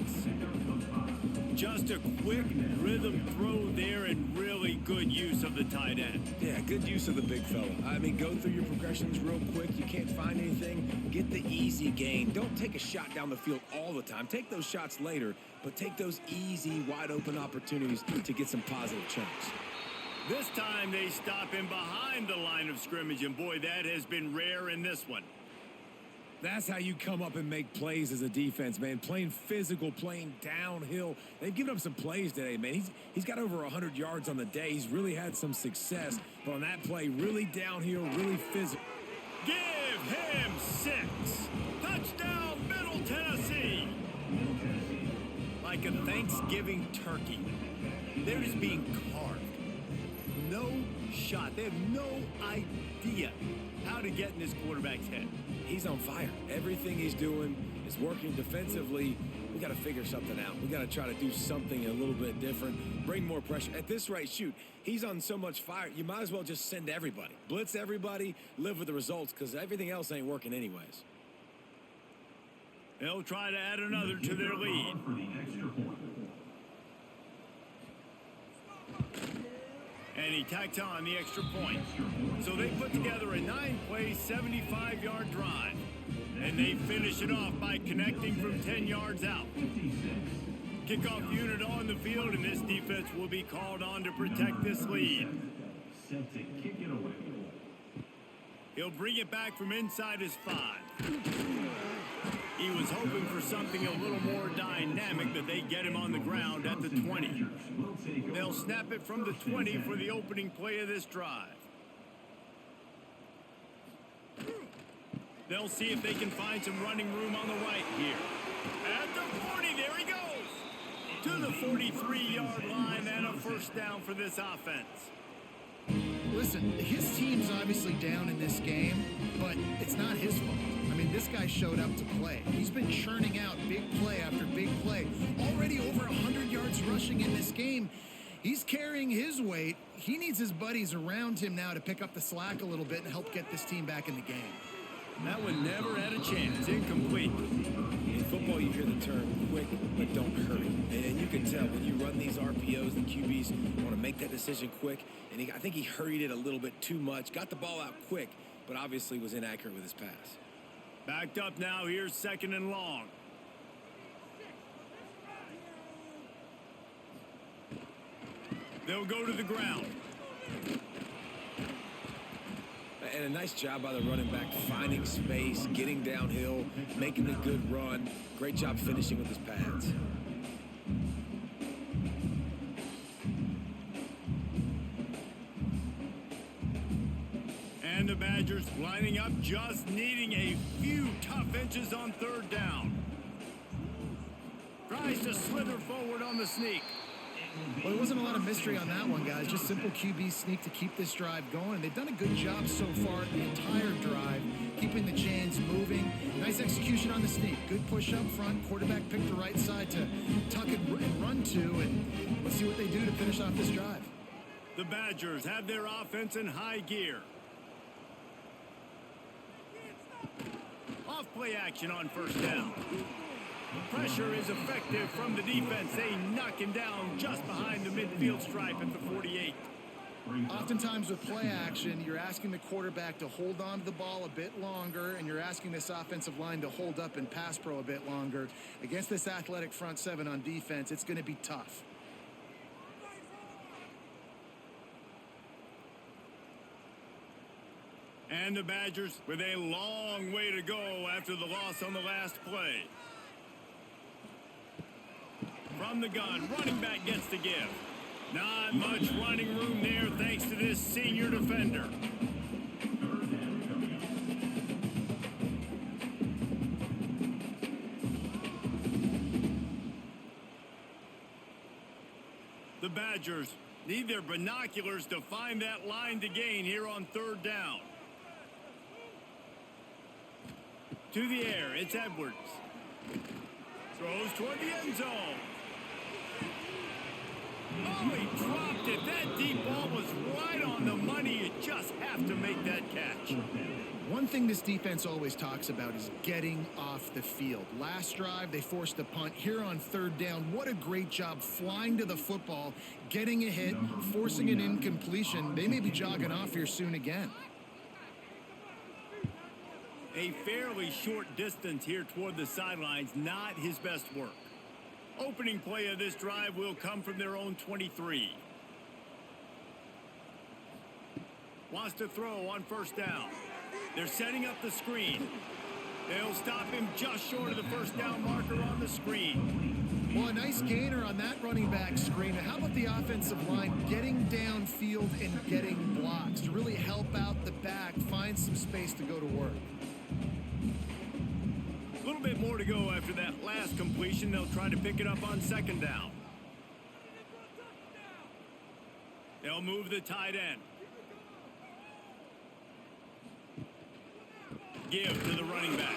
Just a quick rhythm throw there and really good use of the tight end. Yeah, good use of the big fella. I mean, go through your progressions real quick. You can't find anything. Get the easy gain. Don't take a shot down the field all the time. Take those shots later, but take those easy, wide-open opportunities to get some positive chunks. This time they stop him behind the line of scrimmage, and boy, that has been rare in this one. That's how you come up and make plays as a defense, man. Playing physical, playing downhill. They've given up some plays today, man. He's got over 100 yards on the day. He's really had some success. But on that play, really downhill, really physical. Give him 6. Touchdown, Middle Tennessee. Like a Thanksgiving turkey. They're just being carved. No shot. They have no idea how to get in this quarterback's head. He's on fire. Everything he's doing is working defensively. We got to figure something out. We got to try to do something a little bit different, bring more pressure. At this rate, shoot, he's on so much fire, you might as well just send everybody. Blitz everybody, live with the results, because everything else ain't working anyways. They'll try to add another to their lead. And he tacks on the extra point. So they put together a 9-play, 75-yard drive. And they finish it off by connecting from 10 yards out. Kickoff unit on the field, and this defense will be called on to protect this lead. He'll bring it back from inside his 5. He was hoping for something a little more dynamic, but they get him on the ground at the 20. They'll snap it from the 20 for the opening play of this drive. They'll see if they can find some running room on the right here. At the 40, there he goes. To the 43-yard line and a first down for this offense. Listen, his team's obviously down in this game, but it's not his fault. I mean, this guy showed up to play. He's been churning out big play after big play. Already over 100 yards rushing in this game. He's carrying his weight. He needs his buddies around him now to pick up the slack a little bit and help get this team back in the game. That one never had a chance. Incomplete. In football, you hear the term quick, but don't hurry. And you can tell when you run these RPOs, the QBs want to make that decision quick. And I think he hurried it a little bit too much. Got the ball out quick, but obviously was inaccurate with his pass. Backed up now. Here's 2nd and long. They'll go to the ground. And a nice job by the running back, finding space, getting downhill, making a good run. Great job finishing with his pads. And the Badgers lining up, just needing a few tough inches on 3rd down. Tries to slither forward on the sneak. Well, there wasn't a lot of mystery on that one, guys. Just simple QB sneak to keep this drive going. They've done a good job so far the entire drive, keeping the chains moving. Nice execution on the sneak. Good push up front. Quarterback picked the right side to tuck and run to, and let's see what they do to finish off this drive. The Badgers have their offense in high gear. Off play action on first down. Pressure is effective from the defense. They knock him down just behind the midfield stripe at the 48. Oftentimes with play action, you're asking the quarterback to hold on to the ball a bit longer, and you're asking this offensive line to hold up and pass pro a bit longer. Against this athletic front seven on defense, it's going to be tough. And the Badgers with a long way to go after the loss on the last play. From the gun, running back gets the give. Not much running room there thanks to this senior defender. The Badgers need their binoculars to find that line to gain here on third down. To the air, it's Edwards. Throws toward the end zone. Oh, he dropped it. That deep ball was right on the money. You just have to make that catch. One thing this defense always talks about is getting off the field. Last drive, they forced a punt. Here on third down, what a great job flying to the football, getting a hit, forcing an incompletion. They may be jogging off here soon again. A fairly short distance here toward the sidelines, not his best work. Opening play of this drive will come from their own 23. Wants to throw on first down. They're setting up the screen. They'll stop him just short of the first down marker on the screen. Well, a nice gainer on that running back screen. How about the offensive line getting downfield and getting blocks to really help out the back, find some space to go to work? A little bit more to go after that last completion. They'll try to pick it up on second down. They'll move the tight end. Give to the running back.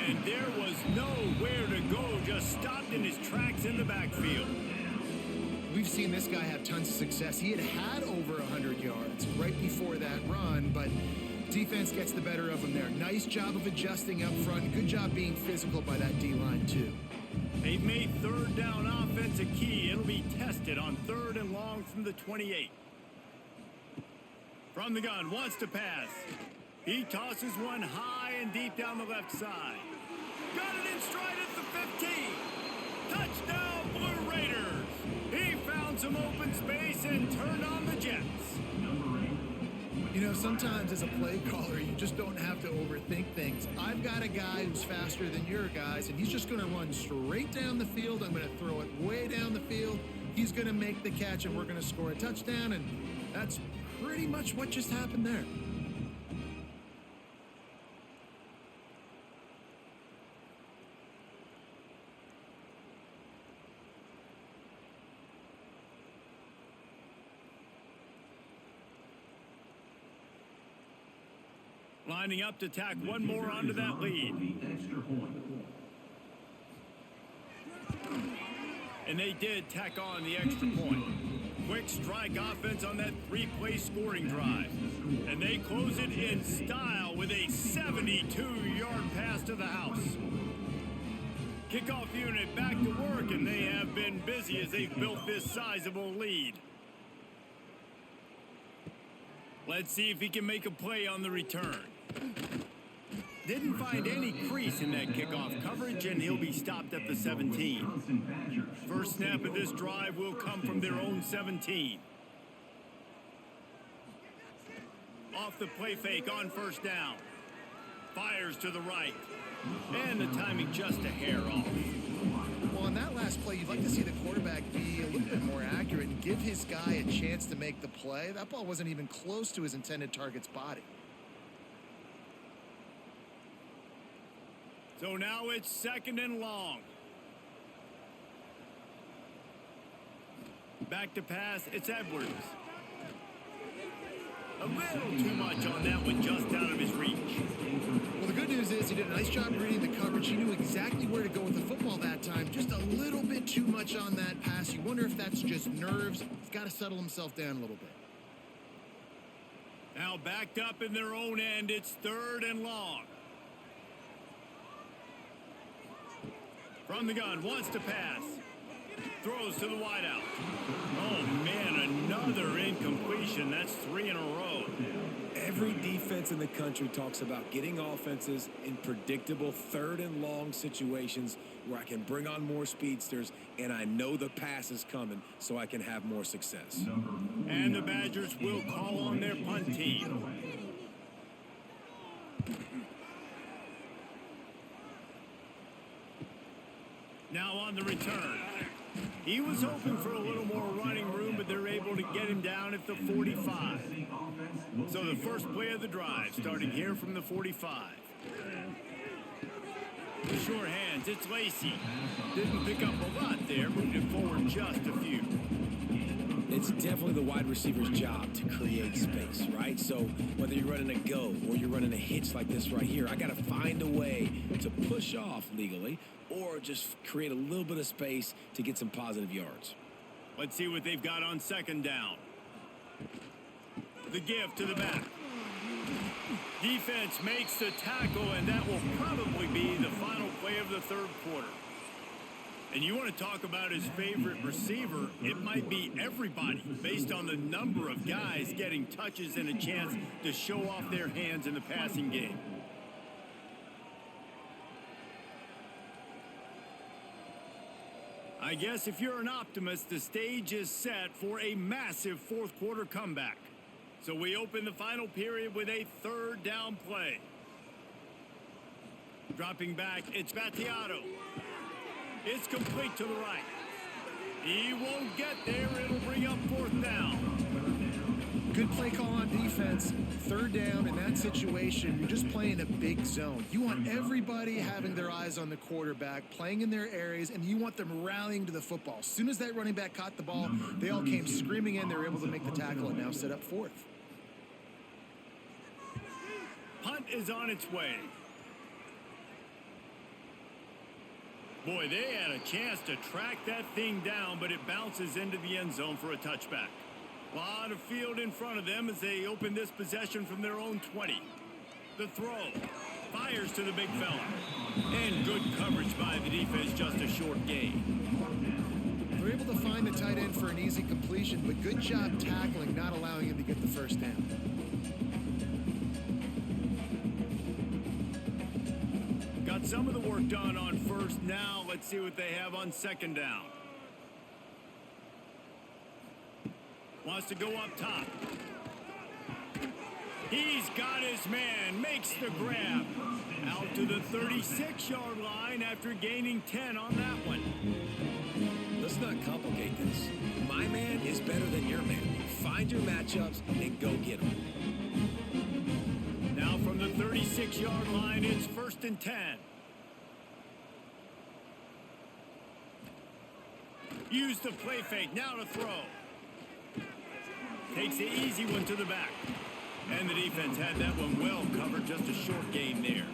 And there was nowhere to go, just stopped in his tracks in the backfield. We've seen this guy have tons of success. He had over 100 yards right before that run, but defense gets the better of him there. Nice job of adjusting up front. Good job being physical by that D-line, too. They've made third down offense a key. It'll be tested on third and long from the 28. From the gun, wants to pass. He tosses one high and deep down the left side. Got it in stride at the 15. Touchdown, Blue Raiders. He found some open space and turned on the Jets. You know, sometimes as a play caller, you just don't have to overthink things. I've got a guy who's faster than your guys, and he's just going to run straight down the field. I'm going to throw it way down the field. He's going to make the catch, and we're going to score a touchdown, and that's pretty much what just happened there. Lining up to tack one more onto that lead. And they did tack on the extra point. Quick strike offense on that three-play scoring drive. And they close it in style with a 72-yard pass to the house. Kickoff unit back to work, and they have been busy as they've built this sizable lead. Let's see if he can make a play on the return. Didn't find any crease in that kickoff coverage, and he'll be stopped at the 17. First snap of this drive will come from their own 17. Off the play fake on first down. Fires to the right. And the timing just a hair off. Well, on that last play, you'd like to see the quarterback be a little bit more accurate and give his guy a chance to make the play. That ball wasn't even close to his intended target's body. So now it's second and long. Back to pass, it's Edwards. A little too much on that one, just out of his reach. Well, the good news is he did a nice job reading the coverage. He knew exactly where to go with the football that time. Just a little bit too much on that pass. You wonder if that's just nerves. He's got to settle himself down a little bit. Now backed up in their own end, it's 3rd and long. From the gun, wants to pass. Throws to the wideout. Oh, man, another incompletion. That's 3 in a row. Every defense in the country talks about getting offenses in predictable 3rd and long situations where I can bring on more speedsters and I know the pass is coming so I can have more success. And the Badgers will call on their punt team. Now on the return. He was hoping for a little more running room, but they're able to get him down at the 45. So the first play of the drive, starting here from the 45. The sure hands, it's Lacey. Didn't pick up a lot there, moved it forward just a few. It's definitely the wide receiver's job to create space, right? So whether you're running a go or you're running a hitch like this right here, I got to find a way to push off legally or just create a little bit of space to get some positive yards. Let's see what they've got on 2nd down. The give to the back. Defense makes the tackle, and that will probably be the final play of the 3rd quarter. And you want to talk about his favorite receiver, it might be everybody based on the number of guys getting touches and a chance to show off their hands in the passing game. I guess if you're an optimist, the stage is set for a massive 4th quarter comeback. So we open the final period with a 3rd down play. Dropping back, it's Battiato. It's complete to the right. He won't get there. It'll bring up 4th down. Good play call on defense. 3rd down in that situation, you're just playing a big zone. You want everybody having their eyes on the quarterback, playing in their areas, and you want them rallying to the football. As soon as that running back caught the ball, they all came screaming in. They were able to make the tackle and now set up 4th. Punt is on its way. Boy, they had a chance to track that thing down, but it bounces into the end zone for a touchback. A lot of field in front of them as they open this possession from their own 20. The throw. Fires to the big fella. And good coverage by the defense, just a short gain. They're able to find the tight end for an easy completion, but good job tackling, not allowing him to get the 1st down. Got some of the work done on 1st. Now let's see what they have on 2nd down. Wants to go up top. He's got his man. Makes the grab. Out to the 36-yard line after gaining 10 on that one. Let's not complicate this. My man is better than your man. Find your matchups and go get them. Now from the 36-yard line, it's 1st and 10. Use the play fake. Now to throw. Takes the easy one to the back. And the defense had that one well covered. Just a short gain there.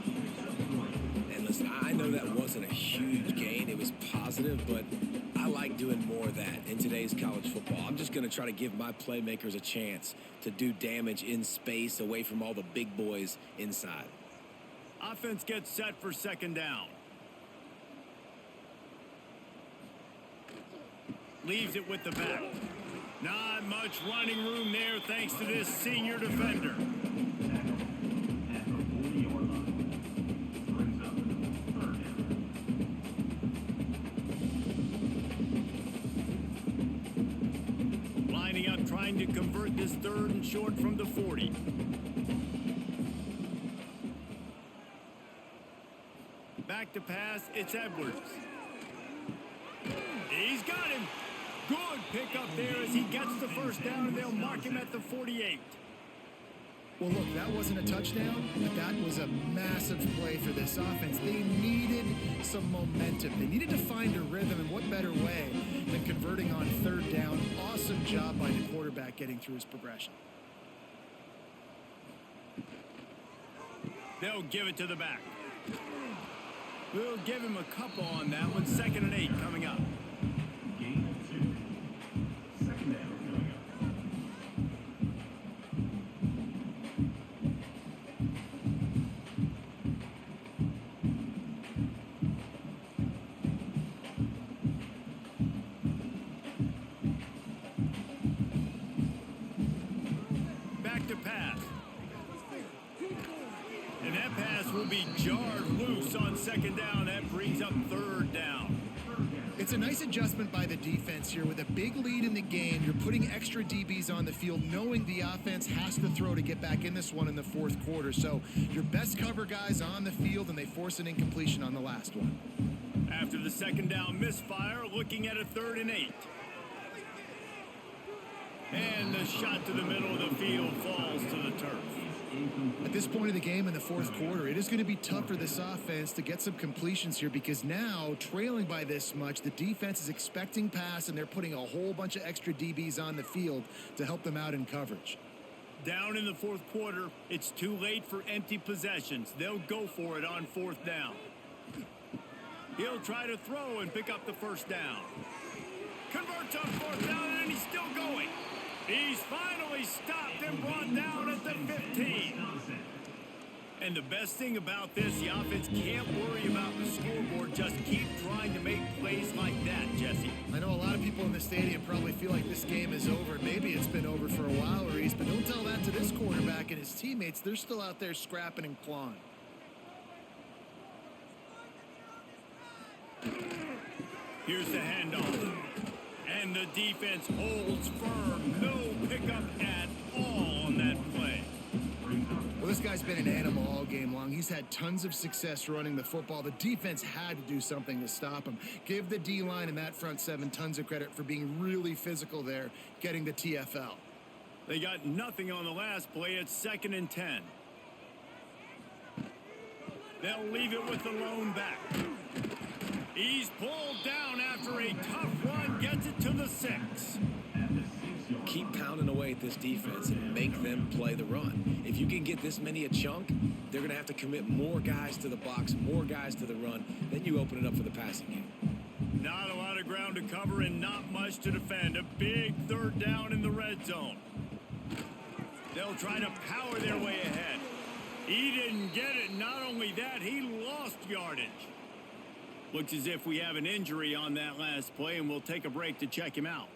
And listen, I know that wasn't a huge gain. It was positive, but I like doing more of that in today's college football. I'm just going to try to give my playmakers a chance to do damage in space away from all the big boys inside. Offense gets set for 2nd down. Leaves it with the back. Not much running room there thanks to this senior defender. Lining up, trying to convert this 3rd and short from the 40. Back to pass, it's Edwards. He's got him. Good pickup there as he gets the 1st down, and they'll mark him at the 48. Well, look, that wasn't a touchdown, but that was a massive play for this offense. They needed some momentum. They needed to find a rhythm, and what better way than converting on third down. Awesome job by the quarterback getting through his progression. They'll give it to the back. We'll give him a couple on that one. 2nd and 8 coming up. Game 2. 2nd down coming up. Back to pass. And that pass will be jarred loose on 2nd down. That brings up 3rd down. It's a nice adjustment by the defense here. With a big lead in the game, you're putting extra DBs on the field, knowing the offense has to throw to get back in this one in the 4th quarter. So your best cover guys on the field, and they force an incompletion on the last one. After the 2nd down misfire, looking at a 3rd and 8. And the shot to the middle of the field falls to the turf. At this point of the game in the 4th quarter, it is going to be tough for this offense to get some completions here, because now, trailing by this much, the defense is expecting pass, and they're putting a whole bunch of extra DBs on the field to help them out in coverage. Down in the 4th quarter, it's too late for empty possessions. They'll go for it on 4th down. He'll try to throw and pick up the 1st down. Converts on 4th down, and he's still going. He's finally stopped and brought down at the 15. And the best thing about this, the offense can't worry about the scoreboard. Just keep trying to make plays like that, Jesse. I know a lot of people in the stadium probably feel like this game is over. Maybe it's been over for a while, Reese, but don't tell that to this quarterback and his teammates. They're still out there scrapping and clawing. Here's the handoff. And the defense holds firm. No pickup at all on that play. Well, this guy's been an animal all game long. He's had tons of success running the football. The defense had to do something to stop him. Give the D-line and that front 7 tons of credit for being really physical there, getting the TFL. They got nothing on the last play. It's 2nd and 10. They'll leave it with the lone back. He's pulled down after a tough run, gets it to the 6. Keep pounding away at this defense and make them play the run. If you can get this many a chunk, they're going to have to commit more guys to the box, more guys to the run. Then you open it up for the passing game. Not a lot of ground to cover and not much to defend. A big 3rd down in the red zone. They'll try to power their way ahead. He didn't get it. Not only that, he lost yardage. Looks as if we have an injury on that last play, and we'll take a break to check him out.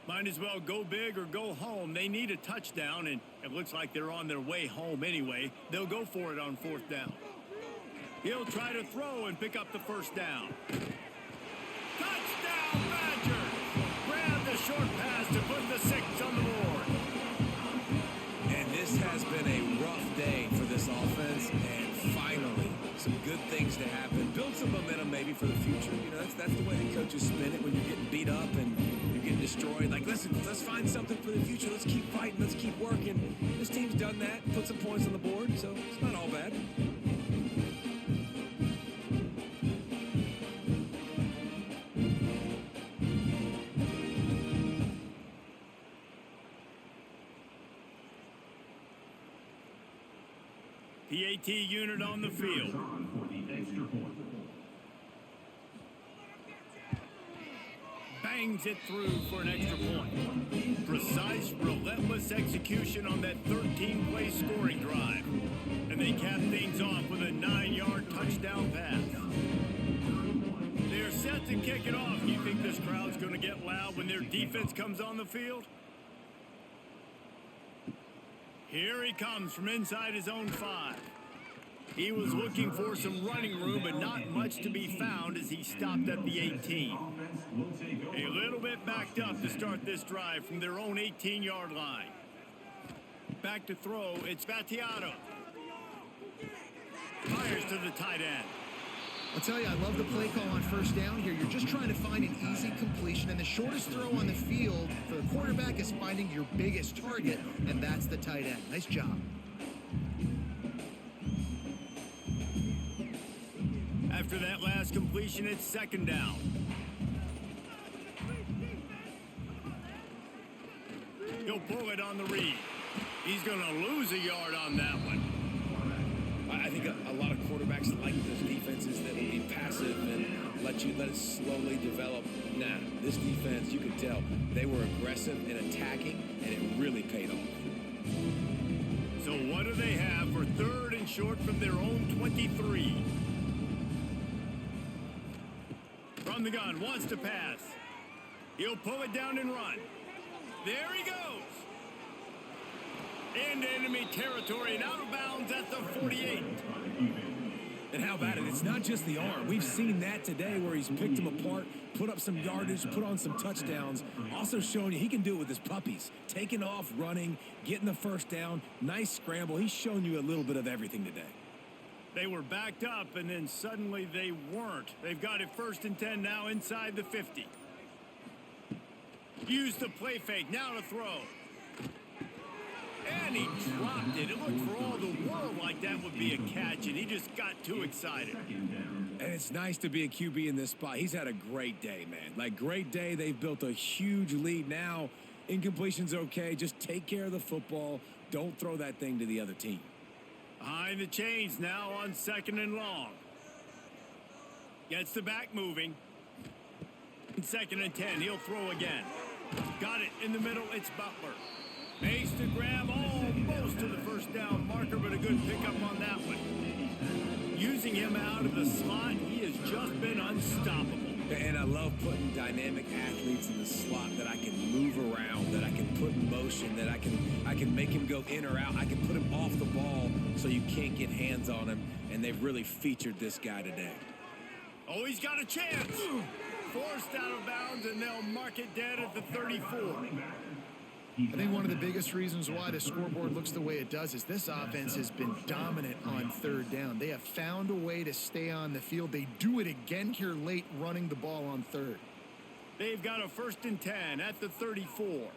Might as well go big or go home. They need a touchdown, and it looks like they're on their way home anyway. They'll go for it on 4th down. He'll try to throw and pick up the 1st down. Touchdown, Badgers! Grab the short pass to put the 6 on the board. And this has been a rough day for this offense, and finally, some good things to happen. Build some momentum maybe for the future. You know, that's the way the coaches spin it when you're getting beat up and you're getting destroyed. Like, listen, let's find something for the future. Let's keep fighting. Let's keep working. This team's done that, put some points on the board, so it's not all bad. PAT unit on the field. For the extra point. Bangs it through for an extra point. Precise, relentless execution on that 13-play scoring drive. And they cap things off with a 9-yard touchdown pass. They're set to kick it off. You think this crowd's going to get loud when their defense comes on the field? Here he comes from inside his own 5. He was looking for some running room, but not much to be found as he stopped at the 18. A little bit backed up to start this drive from their own 18-yard line. Back to throw, it's Battiato. Fires to the tight end. I'll tell you, I love the play call on first down here. You're just trying to find an easy completion, and the shortest throw on the field for the quarterback is finding your biggest target, and that's the tight end. Nice job. After that last completion, it's second down. He'll pull it on the read. He's going to lose a yard on that one. I think a lot of quarterbacks like those defenses that will be passive and let it slowly develop. Nah, this defense, you could tell, they were aggressive and attacking, and it really paid off. So what do they have for third and short from their own 23? From the gun, wants to pass. He'll pull it down and run. There he goes. Into enemy territory and out of bounds at the 48. And how about it? It's not just the arm. We've seen that today where he's picked them apart, put up some yardage, put on some touchdowns. Also showing you he can do it with his puppies. Taking off, running, getting the first down. Nice scramble. He's shown you a little bit of everything today. They were backed up, and then suddenly they weren't. They've got it 1st and 10 now inside the 50. Use the play fake. Now to throw. And he dropped it. It looked for all the world like that would be a catch, and he just got too excited. And it's nice to be a QB in this spot. He's had a great day, man. Like, great day. They've built a huge lead now. Incompletion's okay. Just take care of the football. Don't throw that thing to the other team. Behind the chains now on 2nd and long. Gets the back moving. 2nd and 10. He'll throw again. Got it in the middle. It's Butler. Makes the grab almost to the first down marker, but a good pickup on that one. Using him out of the slot, he has just been unstoppable. And I love putting dynamic athletes in the slot that I can move around, that I can put in motion, that I can make him go in or out. I can put him off the ball so you can't get hands on him, and they've really featured this guy today. Oh, he's got a chance. Forced out of bounds, and they'll mark it dead at the 34. I think one of the biggest reasons why the scoreboard looks the way it does is this offense has been dominant on 3rd down. They have found a way to stay on the field. They do it again here late, running the ball on 3rd. They've got a 1st and 10 at the 34.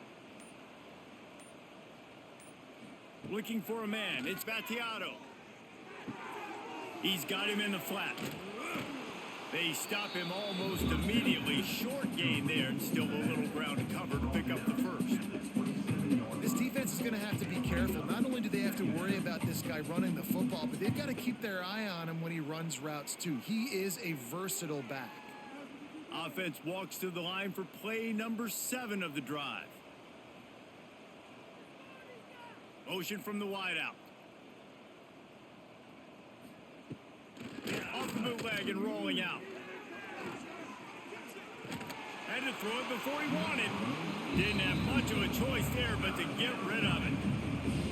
Looking for a man. It's Battiato. He's got him in the flat. They stop him almost immediately. Short gain there, and still a little ground to cover to pick up the 1st. This defense is going to have to be careful. Not only do they have to worry about this guy running the football, but they've got to keep their eye on him when he runs routes too. He is a versatile back. Offense walks to the line for play number 7 of the drive. Motion from the wideout. Off the bootleg and rolling out. Had to throw it before he wanted. Didn't have much of a choice there, but to get rid of it.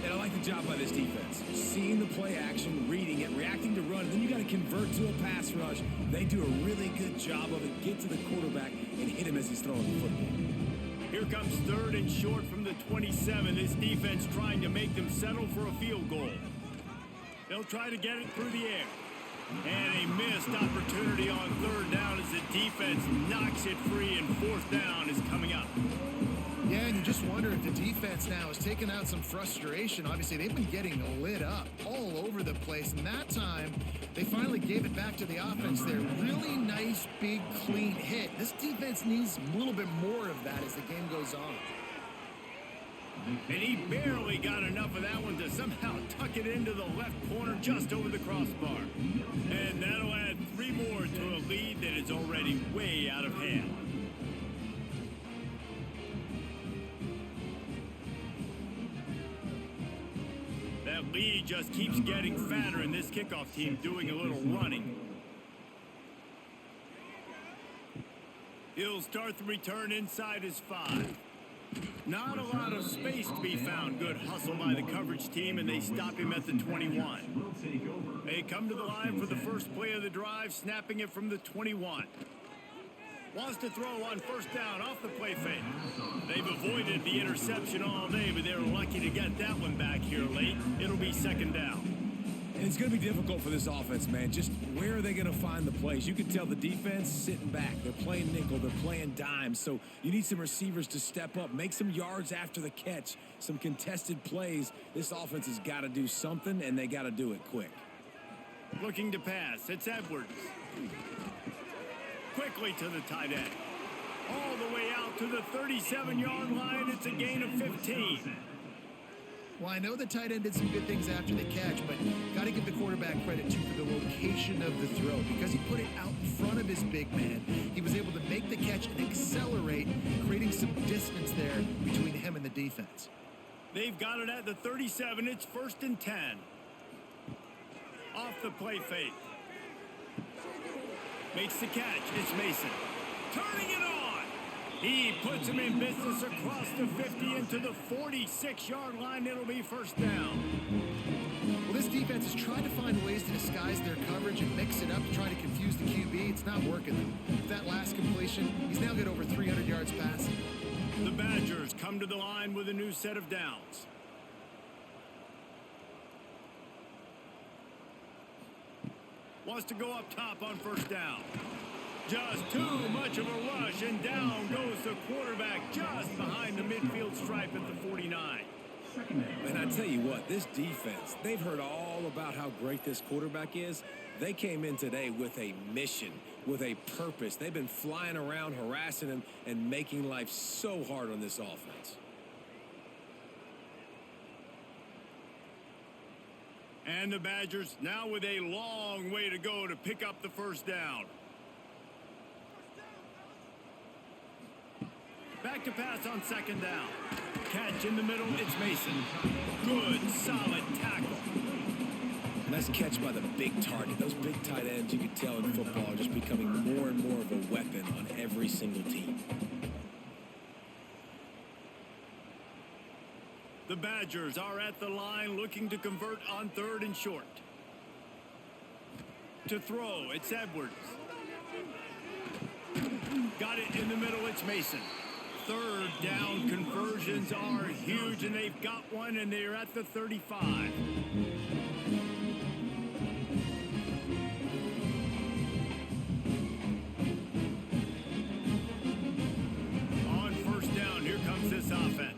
And I like the job by this defense. Seeing the play action, reading it, reacting to run, and then you got to convert to a pass rush. They do a really good job of it. Get to the quarterback and hit him as he's throwing the football. Here comes 3rd and short from the 27. This defense trying to make them settle for a field goal. They'll try to get it through the air. And a missed opportunity on 3rd down as the defense knocks it free, and 4th down is coming up. Yeah, and you just wonder if the defense now has taken out some frustration. Obviously, they've been getting lit up all over the place, and that time they finally gave it back to the offense there. Really nice, big, clean hit. This defense needs a little bit more of that as the game goes on. And he barely got enough of that one to somehow tuck it into the left corner just over the crossbar. And that'll add 3 more to a lead that is already way out of hand. That lead just keeps getting fatter, and this kickoff team doing a little running. He'll start the return inside his 5. Not a lot of space to be found. Good hustle by the coverage team, and they stop him at the 21. They come to the line for the first play of the drive, snapping it from the 21. Wants to throw on 1st down off the play fake. They've avoided the interception all day, but they're lucky to get that one back here late. It'll be 2nd down. And it's going to be difficult for this offense, man. Just where are they going to find the plays? You can tell the defense sitting back. They're playing nickel. They're playing dime. So you need some receivers to step up, make some yards after the catch, some contested plays. This offense has got to do something, and they got to do it quick. Looking to pass. It's Edwards. Quickly to the tight end. All the way out to the 37-yard line. It's a gain of 15. Well, I know the tight end did some good things after the catch, but got to give the quarterback credit, too, for the location of the throw. Because he put it out in front of his big man, he was able to make the catch and accelerate, creating some distance there between him and the defense. They've got it at the 37. It's 1st and 10. Off the play fake. Makes the catch. It's Mason. Turning it on. He puts him in business across the 50 into the 46-yard line. It'll be 1st down. Well, this defense has tried to find ways to disguise their coverage and mix it up to try to confuse the QB. It's not working, though. With that last completion, he's now got over 300 yards passing. The Badgers come to the line with a new set of downs. Wants to go up top on 1st down. Just too much of a rush, and down goes the quarterback just behind the midfield stripe at the 49. And I tell you what, this defense, they've heard all about how great this quarterback is. They came in today with a mission, with a purpose. They've been flying around, harassing him, and making life so hard on this offense. And the Badgers now with a long way to go to pick up the 1st down. Back to pass on 2nd down. Catch in the middle, it's Mason. Good, solid tackle. Nice catch by the big target. Those big tight ends, you can tell in football, are just becoming more and more of a weapon on every single team. The Badgers are at the line looking to convert on 3rd and short. To throw, it's Edwards. Got it in the middle, it's Mason. 3rd down conversions are huge, and they've got one, and they're at the 35. On 1st down, here comes this offense.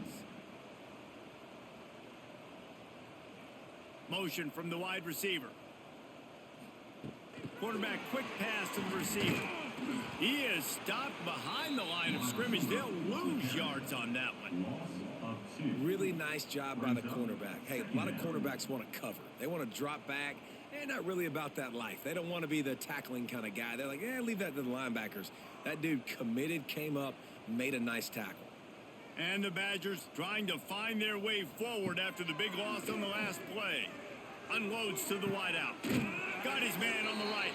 Motion from the wide receiver. Quarterback quick pass to the receiver. He is stopped behind the line of scrimmage. They'll lose yards on that one. Really nice job by the cornerback. Hey, a lot of cornerbacks want to cover. They want to drop back. They're not really about that life. They don't want to be the tackling kind of guy. They're like, leave that to the linebackers. That dude committed, came up, made a nice tackle. And the Badgers trying to find their way forward after the big loss on the last play. Unloads to the wideout. Got his man on the right.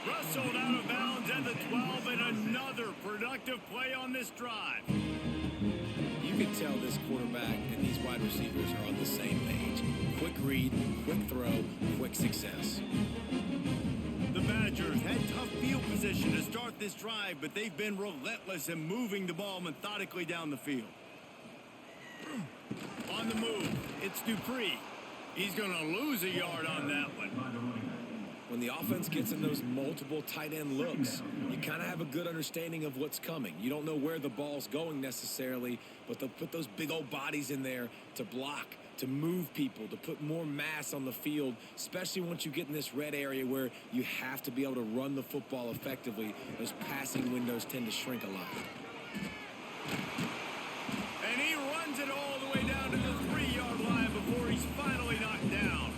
Rustled out of bounds at the 12, and another productive play on this drive. You can tell this quarterback and these wide receivers are on the same page. Quick read, quick throw, quick success. The Badgers had tough field position to start this drive, but they've been relentless in moving the ball methodically down the field. On the move, it's Dupree. He's going to lose a yard on that one. When the offense gets in those multiple tight end looks, you kind of have a good understanding of what's coming. You don't know where the ball's going necessarily, but they'll put those big old bodies in there to block, to move people, to put more mass on the field, especially once you get in this red area where you have to be able to run the football effectively. Those passing windows tend to shrink a lot. And he runs it all the way down to the 3-yard line before he's finally knocked down.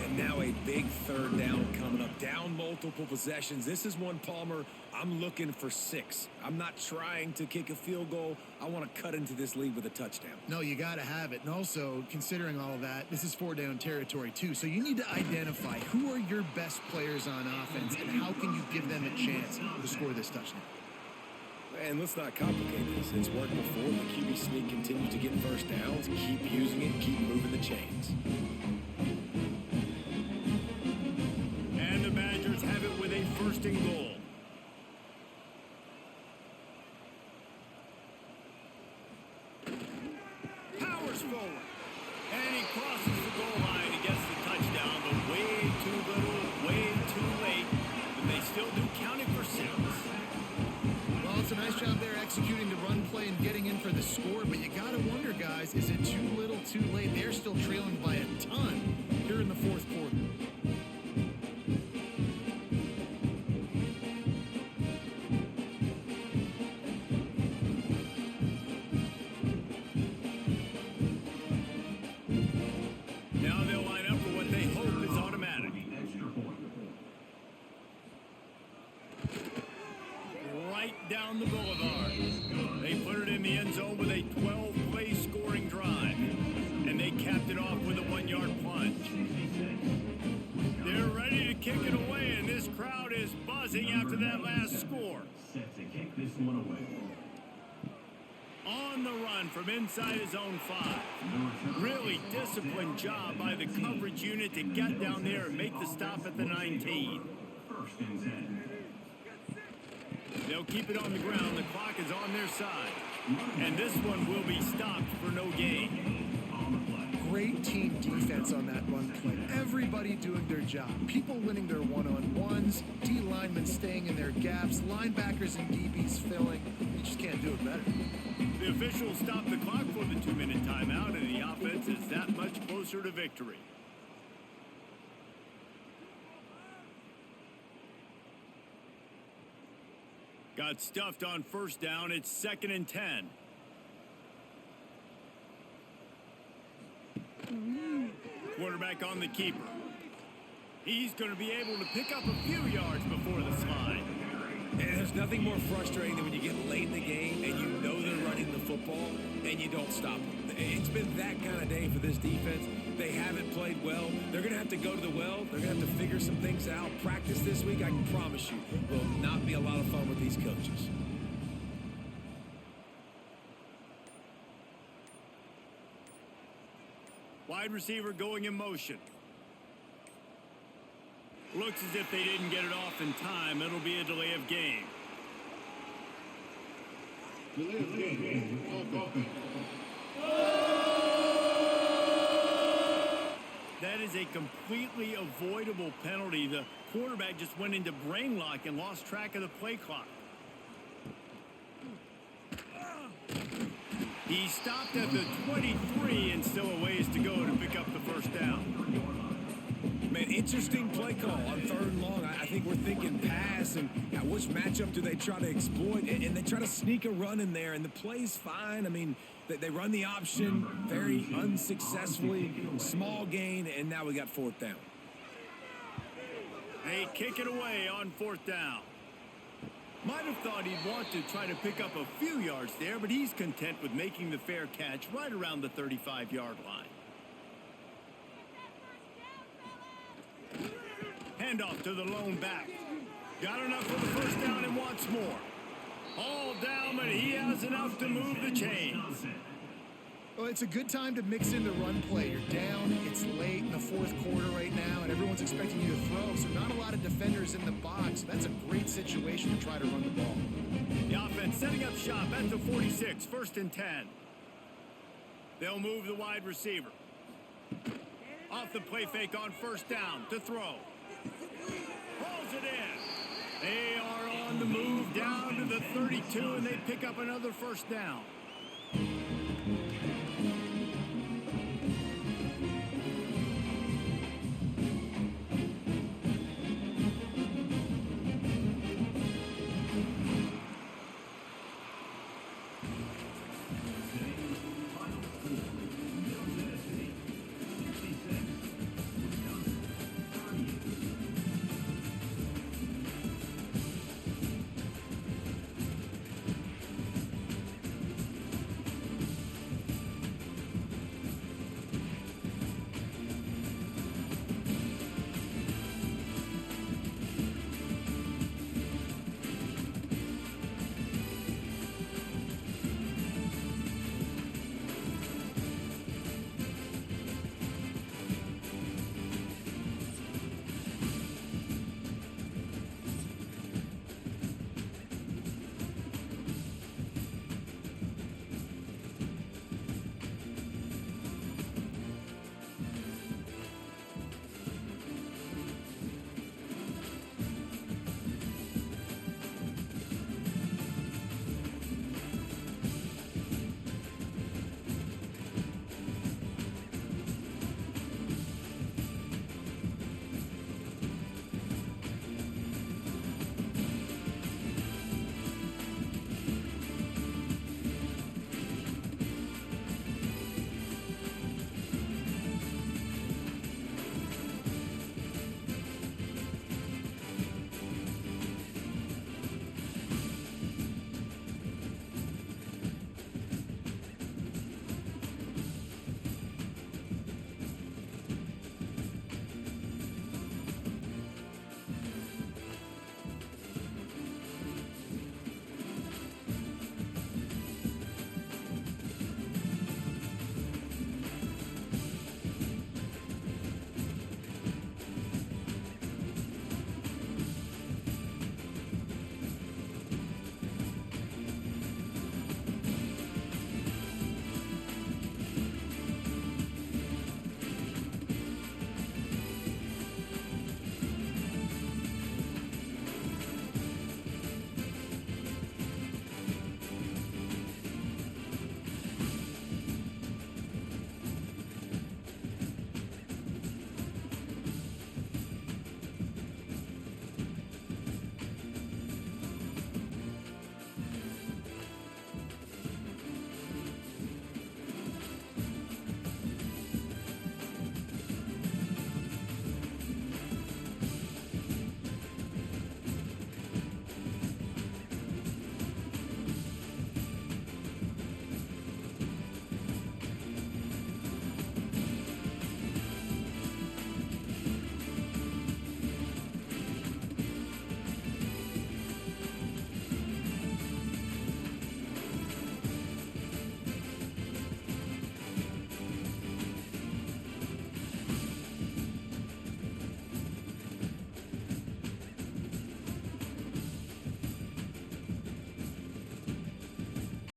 And now a big 3rd down coming up. Down multiple possessions. This is one, Palmer, I'm looking for 6. I'm not trying to kick a field goal. I want to cut into this lead with a touchdown. No, you got to have it. And also, considering all of that, this is 4-down territory, too. So you need to identify who are your best players on offense and how can you give them a chance to score this touchdown. And let's not complicate this. It's worked before. The QB sneak continues to get 1st downs. Keep using it. Keep moving the chains. And the Badgers have it with a 1st and goal. Powers forward. And he crosses the goal line and gets the touchdown. they're still trailing by a ton here in the fourth quarter. Now they'll line up for what they hope is automatic. Right down the boulevard. They put it in the end zone with a 12-play scoring drive. And they capped it off with a 1-yard plunge. They're ready to kick it away, and this crowd is buzzing after that last score. Set to kick this one away. On the run from inside his own 5. Really disciplined job by the coverage unit to get down there and make the stop at the 19. First and 10. They'll keep it on the ground. The clock is on their side. And this one will be stopped for no gain. Great team defense on that run play. Everybody doing their job. People winning their one-on-ones, D linemen staying in their gaps, linebackers and DBs filling. You just can't do it better. The officials stop the clock for the 2-minute timeout, and the offense is that much closer to victory. Got stuffed on first down. It's 2nd and 10. Quarterback on the keeper. He's going to be able to pick up a few yards before the slide. And there's nothing more frustrating than when you get late in the game and you know they're running the football and you don't stop them. It's been that kind of day for this defense. They haven't played well. They're going to have to go to the well. They're going to have to figure some things out. Practice this week, I can promise you, will not be a lot of fun with these coaches. Wide receiver going in motion. Looks as if they didn't get it off in time. It'll be a delay of game. That is a completely avoidable penalty. The quarterback just went into brain lock and lost track of the play clock. He stopped at the 23 and still a ways to go to pick up the first down. Man, interesting play call on 3rd and long. I think we're thinking pass, and which matchup do they try to exploit? And they try to sneak a run in there, and the play's fine. I mean, they run the option very unsuccessfully, small gain, and now we got 4th down. They kick it away on 4th down. Might have thought he'd want to try to pick up a few yards there, but he's content with making the fair catch right around the 35-yard line. Handoff to the lone back. Got enough for the first down and wants more. All down, but he has enough to move the chains. Well, it's a good time to mix in the run play. You're down, it's late in the 4th quarter right now, and everyone's expecting you to throw, so not a lot of defenders in the box. That's a great situation to try to run the ball. The offense setting up shop at the 46, 1st and 10. They'll move the wide receiver. Off the play fake on 1st down to throw. Pulls it in. They are on the move down to the 32, and they pick up another 1st down.